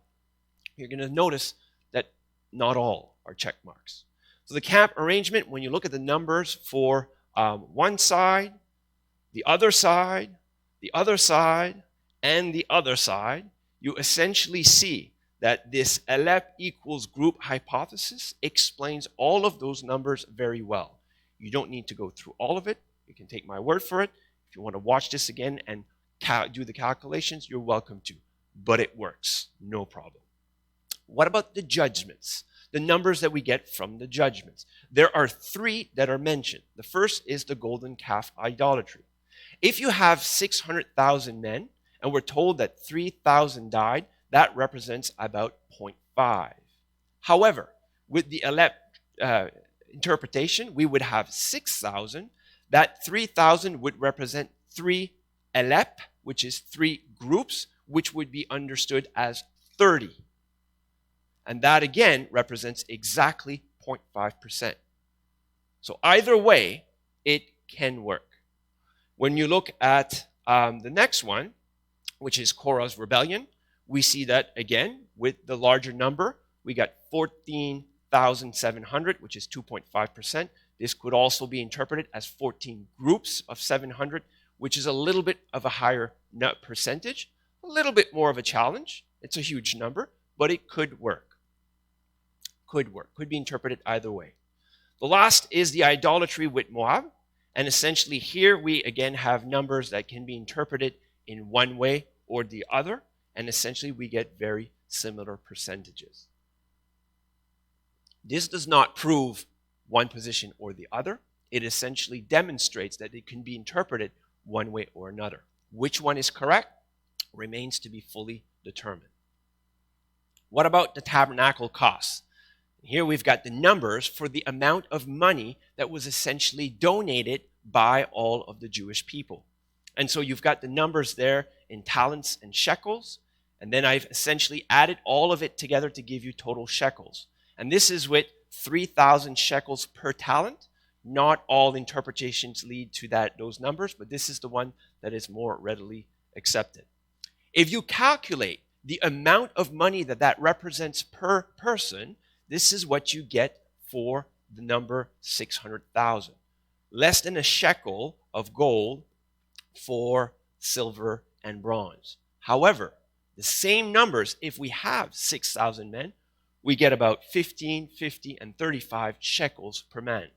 You're going to notice that not all are check marks. So the camp arrangement, when you look at the numbers for one side, the other side, the other side, and the other side, you essentially see that this Aleph equals group hypothesis explains all of those numbers very well. You don't need to go through all of it. You can take my word for it. If you want to watch this again and do the calculations, you're welcome to. But it works, no problem. What about the judgments? The numbers that we get from the judgments. There are 3 that are mentioned. The first is the golden calf idolatry. If you have 600,000 men, and we're told that 3,000 died, that represents about 0.5. However, with the Aleph interpretation, we would have 6,000. That 3,000 would represent 3 Aleph, which is 3 groups, which would be understood as 30. And that again represents exactly 0.5%. So either way, it can work. When you look at the next one, which is Korah's rebellion, we see that again with the larger number, we got 14,700, which is 2.5%. This could also be interpreted as 14 groups of 700, which is a little bit of a higher percentage, a little bit more of a challenge. It's a huge number, but it could work. Could be interpreted either way. The last is the idolatry with Moab. And essentially here we again have numbers that can be interpreted in one way or the other. And essentially we get very similar percentages. This does not prove one position or the other. It essentially demonstrates that it can be interpreted one way or another. Which one is correct remains to be fully determined. What about the tabernacle costs? Here we've got the numbers for the amount of money that was essentially donated by all of the Jewish people. And so you've got the numbers there in talents and shekels. And then I've essentially added all of it together to give you total shekels. And this is with 3,000 shekels per talent. Not all interpretations lead to those numbers, but this is the one that is more readily accepted. If you calculate the amount of money that represents per person, this is what you get for the number 600,000. Less than a shekel of gold for silver and bronze. However, the same numbers, if we have 6,000 men, we get about 15, 50, and 35 shekels per man.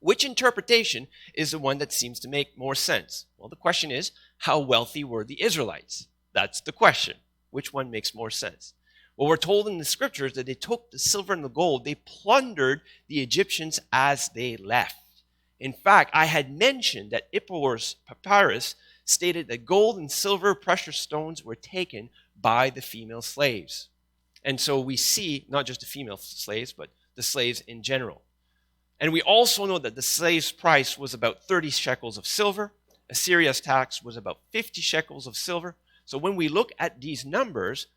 Which interpretation is the one that seems to make more sense? Well, the question is, how wealthy were the Israelites? That's the question. Which one makes more sense? Well, we're told in the scriptures that they took the silver and the gold, they plundered the Egyptians as they left. In fact, I had mentioned that Ipuwer's papyrus stated that gold and silver precious stones were taken by the female slaves. And so we see not just the female slaves, but the slaves in general. And we also know that the slave's price was about 30 shekels of silver. Assyria's tax was about 50 shekels of silver. So when we look at these numbers,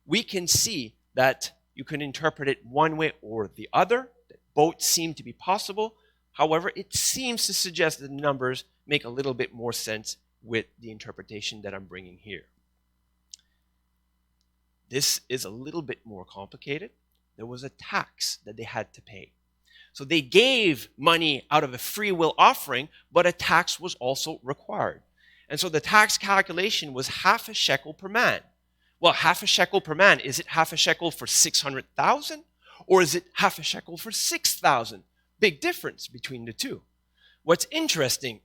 we can see that you can interpret it one way or the other. That both seem to be possible. However, it seems to suggest that the numbers make a little bit more sense with the interpretation that I'm bringing here. This is a little bit more complicated. There was a tax that they had to pay. So they gave money out of a free will offering, but a tax was also required. And so the tax calculation was half a shekel per man. Well, half a shekel per man, is it half a shekel for 600,000? Or is it half a shekel for 6,000? Big difference between the two. What's interesting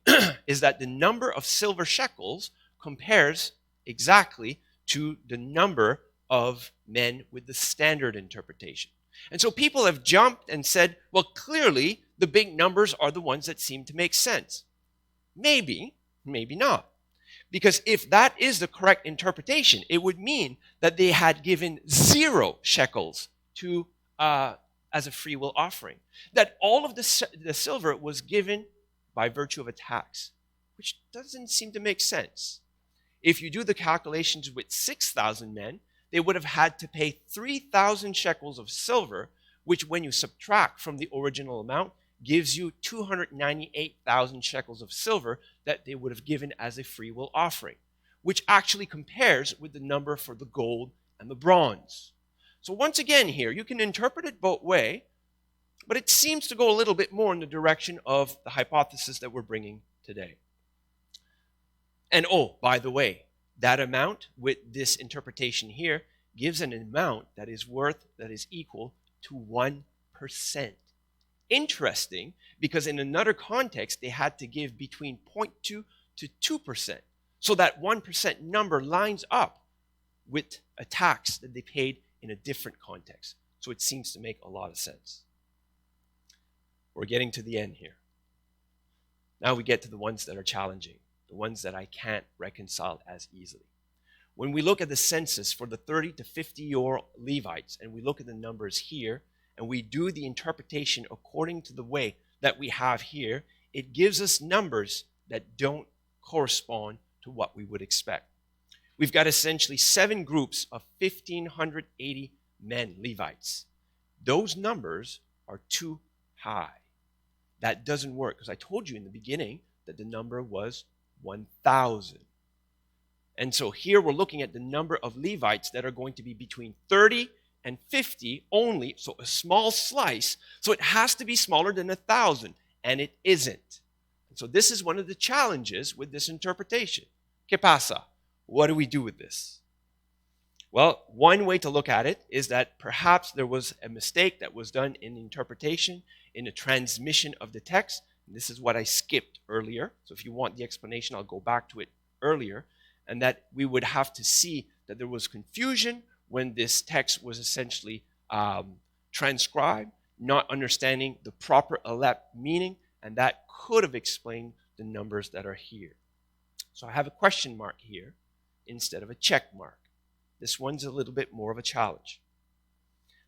is that the number of silver shekels compares exactly to the number of men with the standard interpretation. And so people have jumped and said, well, clearly the big numbers are the ones that seem to make sense. Maybe, maybe not. Because if that is the correct interpretation, it would mean that they had given 0 shekels to as a free will offering. That all of the silver was given by virtue of a tax, which doesn't seem to make sense. If you do the calculations with 6,000 men, they would have had to pay 3,000 shekels of silver, which when you subtract from the original amount, gives you 298,000 shekels of silver that they would have given as a free will offering, which actually compares with the number for the gold and the bronze. So once again here, you can interpret it both ways, but it seems to go a little bit more in the direction of the hypothesis that we're bringing today. And oh, by the way, That amount with this interpretation here gives an amount that is equal to 1%. Interesting, because in another context, they had to give between 0.2 to 2%. So that 1% number lines up with a tax that they paid in a different context. So it seems to make a lot of sense. We're getting to the end here. Now we get to the ones that are challenging, the ones that I can't reconcile as easily. When we look at the census for the 30 to 50-year-old Levites, and we look at the numbers here, and we do the interpretation according to the way that we have here, it gives us numbers that don't correspond to what we would expect. We've got essentially 7 groups of 1,580 men, Levites. Those numbers are too high. That doesn't work, because I told you in the beginning that the number was 1,000. And so here we're looking at the number of Levites that are going to be between 30 and 50 only, so a small slice. So it has to be smaller than 1,000, and it isn't. And so this is one of the challenges with this interpretation. ¿Qué pasa? What do we do with this? Well, one way to look at it is that perhaps there was a mistake that was done in the interpretation, in the transmission of the text. And this is what I skipped earlier. So if you want the explanation, I'll go back to it earlier. And that we would have to see that there was confusion when this text was essentially transcribed, not understanding the proper elect meaning, and that could have explained the numbers that are here. So I have a question mark here instead of a check mark. This one's a little bit more of a challenge.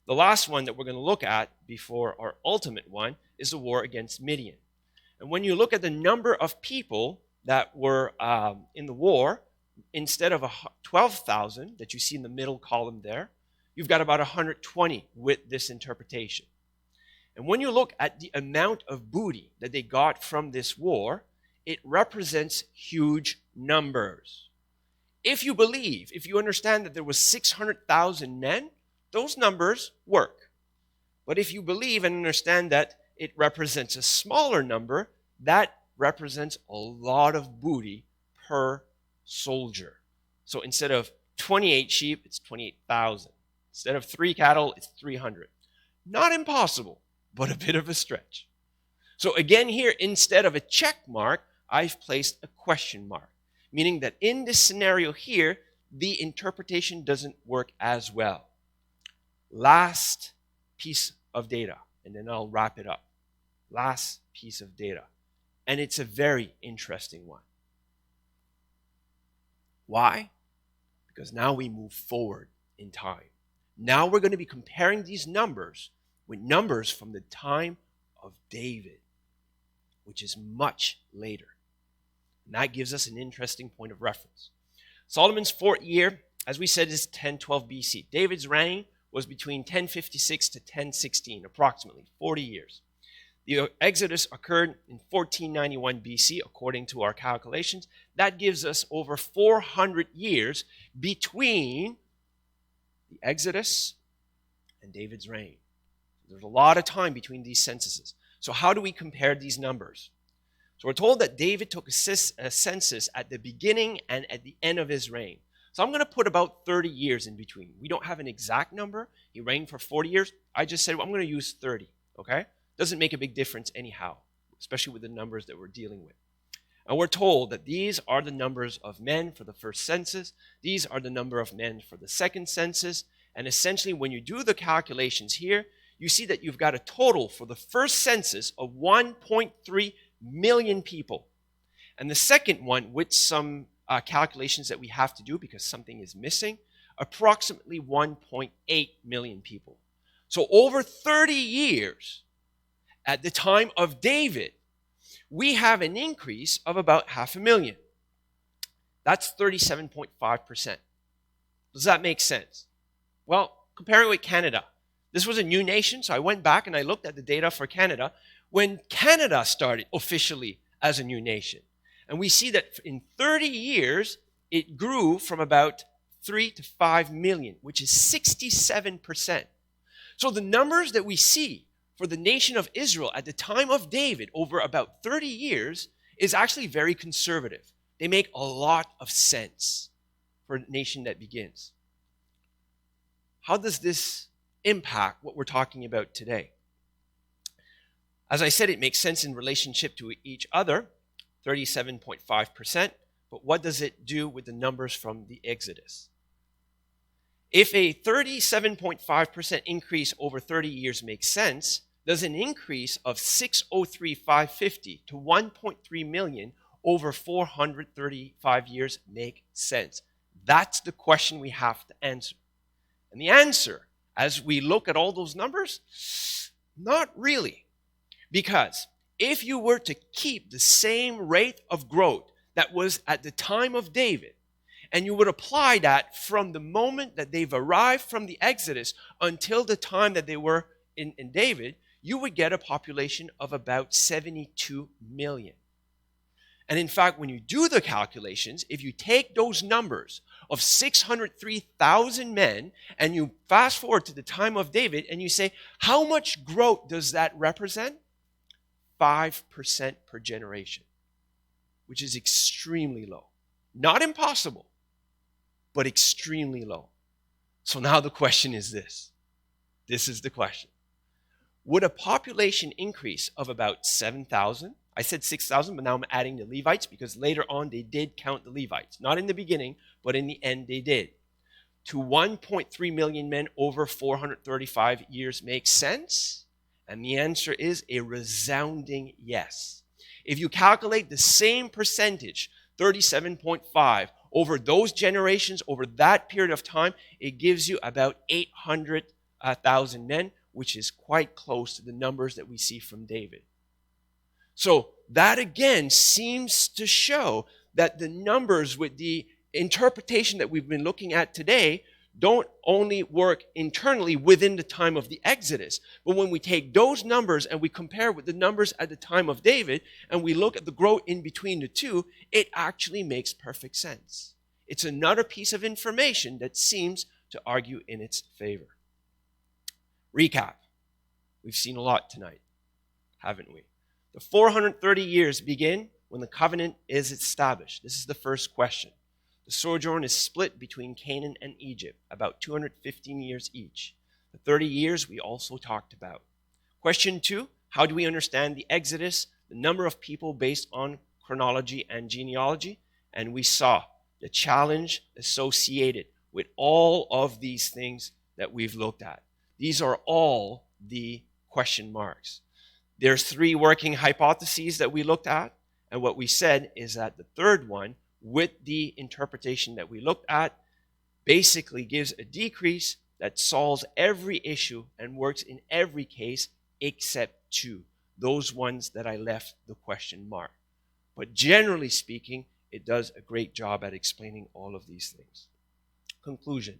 The last one that we're going to look at before our ultimate one is the war against Midian. And when you look at the number of people that were in the war, instead of 12,000 that you see in the middle column there, you've got about 120 with this interpretation. And when you look at the amount of booty that they got from this war, it represents huge numbers. If you understand that there was 600,000 men, those numbers work. But if you believe and understand that it represents a smaller number, that represents a lot of booty per soldier. So instead of 28 sheep, it's 28,000. Instead of 3 cattle, it's 300. Not impossible, but a bit of a stretch. So again here, instead of a check mark, I've placed a question mark, meaning that in this scenario here, the interpretation doesn't work as well. Last piece of data, and then I'll wrap it up. Last piece of data. And it's a very interesting one. Why? Because now we move forward in time. Now we're going to be comparing these numbers with numbers from the time of David, which is much later. And that gives us an interesting point of reference. Solomon's 4th year, as we said, is 1012 BC. David's reign was between 1056 to 1016, approximately 40 years. The Exodus occurred in 1491 BC, according to our calculations. That gives us over 400 years between the Exodus and David's reign. There's a lot of time between these censuses. So how do we compare these numbers? So we're told that David took a census at the beginning and at the end of his reign. So I'm going to put about 30 years in between. We don't have an exact number. He reigned for 40 years. I just said, well, I'm going to use 30, okay? Doesn't make a big difference anyhow, especially with the numbers that we're dealing with. And we're told that these are the numbers of men for the first census. These are the number of men for the second census. And essentially, when you do the calculations here, you see that you've got a total for the first census of 1.3 million people. And the second one, with some calculations that we have to do because something is missing, approximately 1.8 million people. So over 30 years, at the time of David, we have an increase of about 500,000. That's 37.5%. Does that make sense? Well, comparing with Canada, this was a new nation, so I went back and I looked at the data for Canada when Canada started officially as a new nation. And we see that in 30 years, it grew from about 3 to 5 million, which is 67%. So the numbers that we see for the nation of Israel at the time of David over about 30 years is actually very conservative. They make a lot of sense. for a nation that begins. How does this impact what we're talking about today? As I said, it makes sense in relationship to each other, 37.5%, but what does it do with the numbers from the Exodus? If a 37.5% increase over 30 years makes sense, does an increase of 603,550 to 1.3 million over 435 years make sense? That's the question we have to answer. And the answer, as we look at all those numbers, not really. Because if you were to keep the same rate of growth that was at the time of David, and you would apply that from the moment that they've arrived from the Exodus until the time that they were in David, you would get a population of about 72 million. And in fact, when you do the calculations, if you take those numbers of 603,000 men and you fast forward to the time of David and you say, how much growth does that represent? 5% per generation, which is extremely low. Not impossible, but extremely low. So now the question is this. This is the question. Would a population increase of about 7,000? I said 6,000, but now I'm adding the Levites because later on they did count the Levites. Not in the beginning, but in the end they did. To 1.3 million men over 435 years makes sense? And the answer is a resounding yes. If you calculate the same percentage, 37.5, over those generations, over that period of time, it gives you about 800,000 men, which is quite close to the numbers that we see from David. So that again seems to show that the numbers with the interpretation that we've been looking at today don't only work internally within the time of the Exodus, but when we take those numbers and we compare with the numbers at the time of David, and we look at the growth in between the two, it actually makes perfect sense. It's another piece of information that seems to argue in its favor. Recap. We've seen a lot tonight, haven't we? The 430 years begin when the covenant is established. This is the first question. The sojourn is split between Canaan and Egypt, about 215 years each. The 30 years we also talked about. Question 2, how do we understand the Exodus, the number of people based on chronology and genealogy? And we saw the challenge associated with all of these things that we've looked at. These are all the question marks. There's 3 working hypotheses that we looked at, and what we said is that the third one, with the interpretation that we looked at, basically gives a decrease that solves every issue and works in every case except 2, those ones that I left the question mark. But generally speaking, it does a great job at explaining all of these things. Conclusion.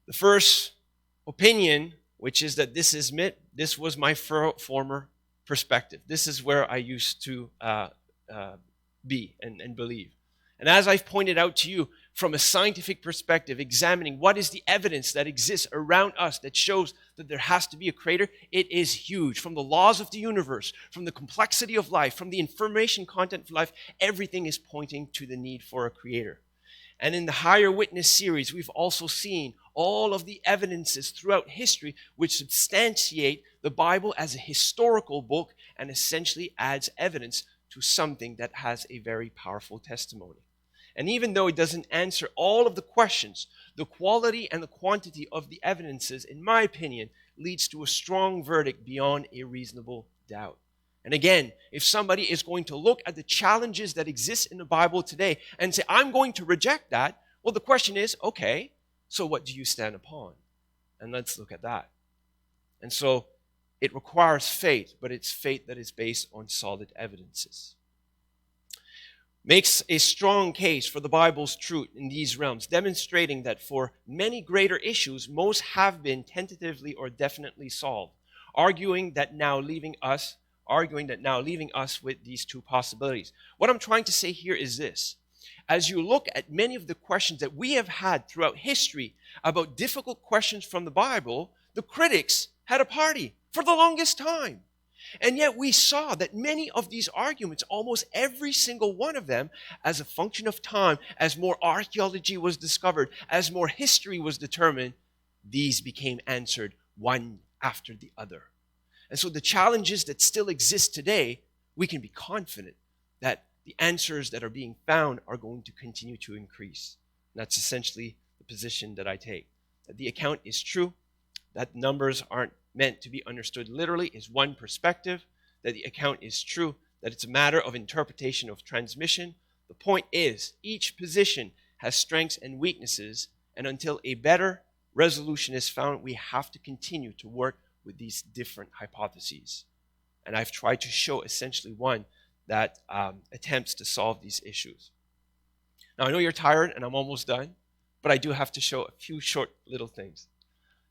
The first opinion, which is that this was my former perspective. This is where I used to be and believe. And as I've pointed out to you, from a scientific perspective, examining what is the evidence that exists around us that shows that there has to be a creator, it is huge. From the laws of the universe, from the complexity of life, from the information content of life, everything is pointing to the need for a creator. And in the Higher Witness series, we've also seen all of the evidences throughout history which substantiate the Bible as a historical book and essentially adds evidence to something that has a very powerful testimony. And even though it doesn't answer all of the questions, the quality and the quantity of the evidences, in my opinion, leads to a strong verdict beyond a reasonable doubt. And again, if somebody is going to look at the challenges that exist in the Bible today and say, I'm going to reject that, well, the question is, okay, so what do you stand upon? And let's look at that. And so it requires faith, but it's faith that is based on solid evidences. Makes a strong case for the Bible's truth in these realms, demonstrating that for many greater issues, most have been tentatively or definitely solved, arguing that now leaving us with these 2 possibilities. What I'm trying to say here is this. As you look at many of the questions that we have had throughout history about difficult questions from the Bible, the critics had a party for the longest time. And yet we saw that many of these arguments, almost every single one of them, as a function of time, as more archaeology was discovered, as more history was determined, these became answered one after the other. And so the challenges that still exist today, we can be confident that the answers that are being found are going to continue to increase. And that's essentially the position that I take. That the account is true, that numbers aren't meant to be understood literally is one perspective, that the account is true, that it's a matter of interpretation of transmission. The point is, each position has strengths and weaknesses, and until a better resolution is found, we have to continue to work with these different hypotheses. And I've tried to show essentially one that attempts to solve these issues. Now, I know you're tired, and I'm almost done, but I do have to show a few short little things.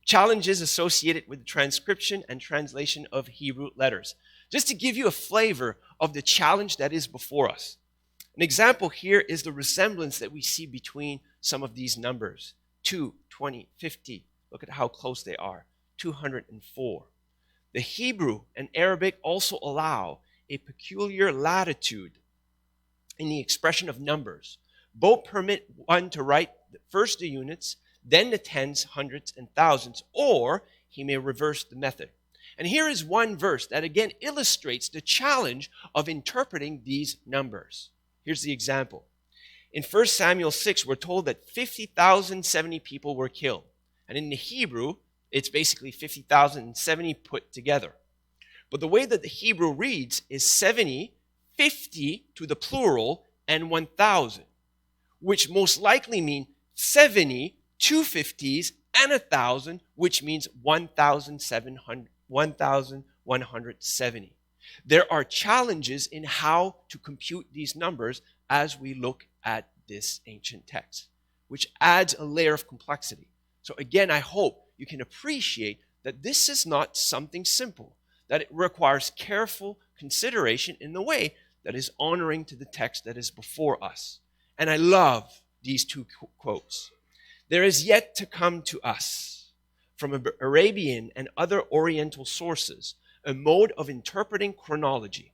Challenges associated with the transcription and translation of Hebrew letters. Just to give you a flavor of the challenge that is before us. An example here is the resemblance that we see between some of these numbers. 2, 20, 50. Look at how close they are. 204. The Hebrew and Arabic also allow a peculiar latitude in the expression of numbers. Both permit one to write first the units, then the tens, hundreds, and thousands, or he may reverse the method. And here is one verse that again illustrates the challenge of interpreting these numbers. Here's the example. In 1 Samuel 6, we're told that 50,070 people were killed. And in the Hebrew, it's basically 50,070 put together. But the way that the Hebrew reads is 70, 50 to the plural, and 1,000, which most likely mean 70, 250s, and 1,000, which means 1,170. There are challenges in how to compute these numbers as we look at this ancient text, which adds a layer of complexity. So again, I hope you can appreciate that this is not something simple, that it requires careful consideration in the way that is honoring to the text that is before us. And I love these two quotes. There is yet to come to us, from Arabian and other Oriental sources, a mode of interpreting chronology.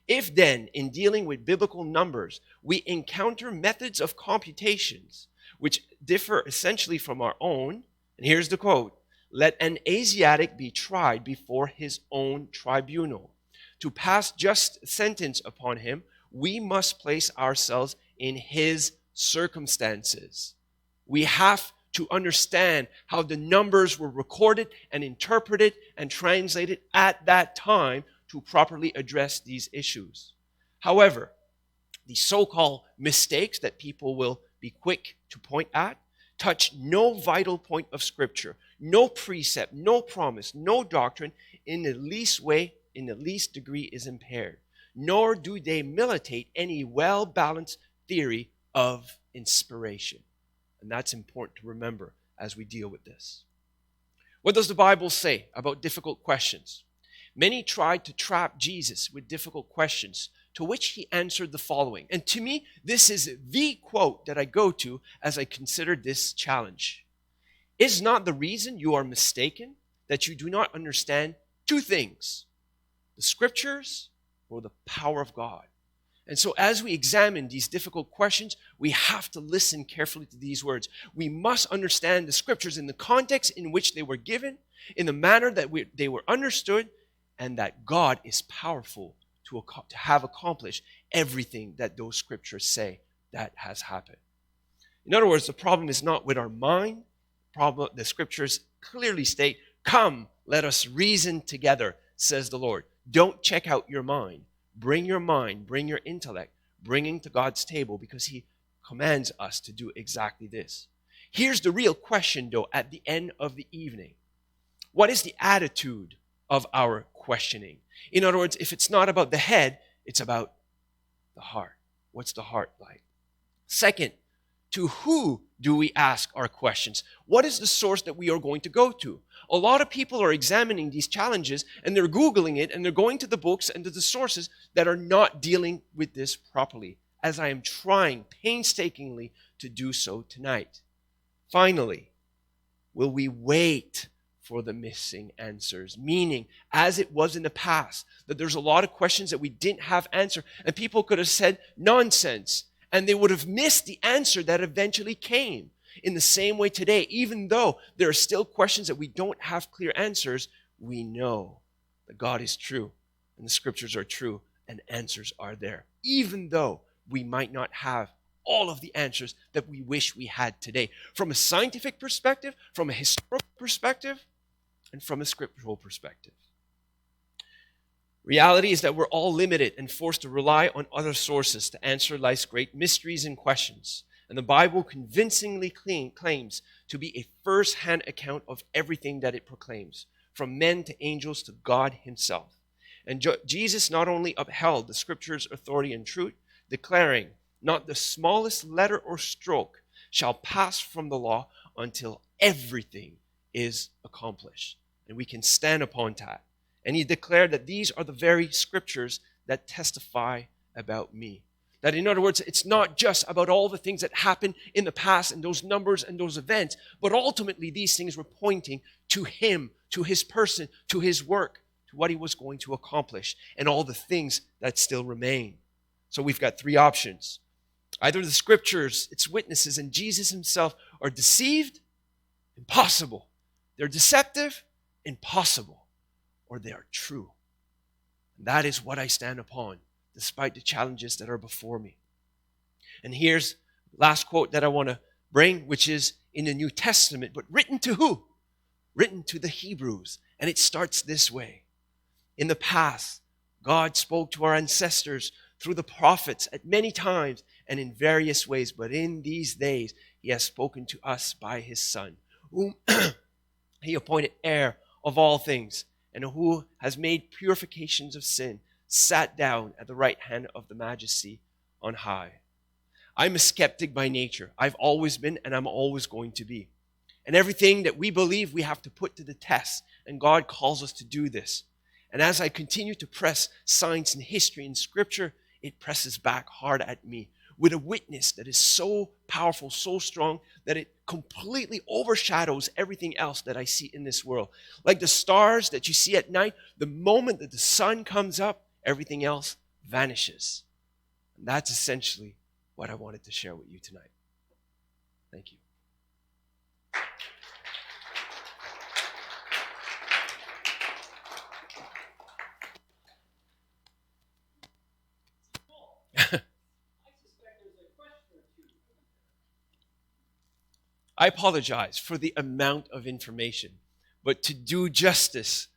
If then, in dealing with biblical numbers, we encounter methods of computations which differ essentially from our own, and here's the quote, "Let an Asiatic be tried before his own tribunal. To pass just sentence upon him, we must place ourselves in his circumstances." We have to understand how the numbers were recorded and interpreted and translated at that time to properly address these issues. However, the so-called mistakes that people will be quick to point at touch no vital point of Scripture, no precept, no promise, no doctrine in the least way, in the least degree is impaired, nor do they militate any well-balanced theory of inspiration. And that's important to remember as we deal with this. What does the Bible say about difficult questions? Many tried to trap Jesus with difficult questions, to which he answered the following. And to me, this is the quote that I go to as I consider this challenge. Is not the reason you are mistaken that you do not understand two things, the Scriptures or the power of God? And so as we examine these difficult questions, we have to listen carefully to these words. We must understand the Scriptures in the context in which they were given, in the manner that they were understood, and that God is powerful to have accomplished everything that those Scriptures say that has happened. In other words, the problem is not with our mind. The Scriptures clearly state, "Come, let us reason together," says the Lord. Don't check out your mind. Bring your mind, bring your intellect, bring it to God's table, because he commands us to do exactly this. Here's the real question, though, at the end of the evening. What is the attitude of our questioning? In other words, if it's not about the head, it's about the heart. What's the heart like? Second, to who do we ask our questions? What is the source that we are going to go to? A lot of people are examining these challenges and they're Googling it and they're going to the books and to the sources that are not dealing with this properly, as I am trying painstakingly to do so tonight. Finally, will we wait for the missing answers. Meaning, as it was in the past, that there's a lot of questions that we didn't have answer, and people could have said nonsense, and they would have missed the answer that eventually came. In the same way today, even though there are still questions that we don't have clear answers, we know that God is true, and the Scriptures are true, and answers are there. Even though we might not have all of the answers that we wish we had today. From a scientific perspective, from a historical perspective, and from a scriptural perspective. Reality is that we're all limited and forced to rely on other sources to answer life's great mysteries and questions. And the Bible convincingly claims to be a first-hand account of everything that it proclaims, from men to angels to God himself. And Jesus not only upheld the Scripture's authority and truth, declaring, not the smallest letter or stroke shall pass from the law until everything is accomplished. And we can stand upon that. And he declared that these are the very Scriptures that testify about me. That in other words, it's not just about all the things that happened in the past and those numbers and those events, but ultimately these things were pointing to him, to his person, to his work, to what he was going to accomplish, and all the things that still remain. So we've got three options. Either the Scriptures, its witnesses, and Jesus himself are deceived, impossible. They're deceptive, impossible. Or they are true. And that is what I stand upon, despite the challenges that are before me. And here's the last quote that I want to bring, which is in the New Testament, but written to who? Written to the Hebrews. And it starts this way. In the past, God spoke to our ancestors through the prophets at many times and in various ways, but in these days he has spoken to us by his Son, whom he appointed heir of all things, and who has made purifications of sin, sat down at the right hand of the Majesty on high. I'm a skeptic by nature. I've always been, and I'm always going to be. And everything that we believe we have to put to the test, and God calls us to do this. And as I continue to press science and history and Scripture, it presses back hard at me with a witness that is so powerful, so strong, that it completely overshadows everything else that I see in this world. Like the stars that you see at night, the moment that the sun comes up, everything else vanishes. And that's essentially what I wanted to share with you tonight. Thank you. I apologize for the amount of information, but to do justice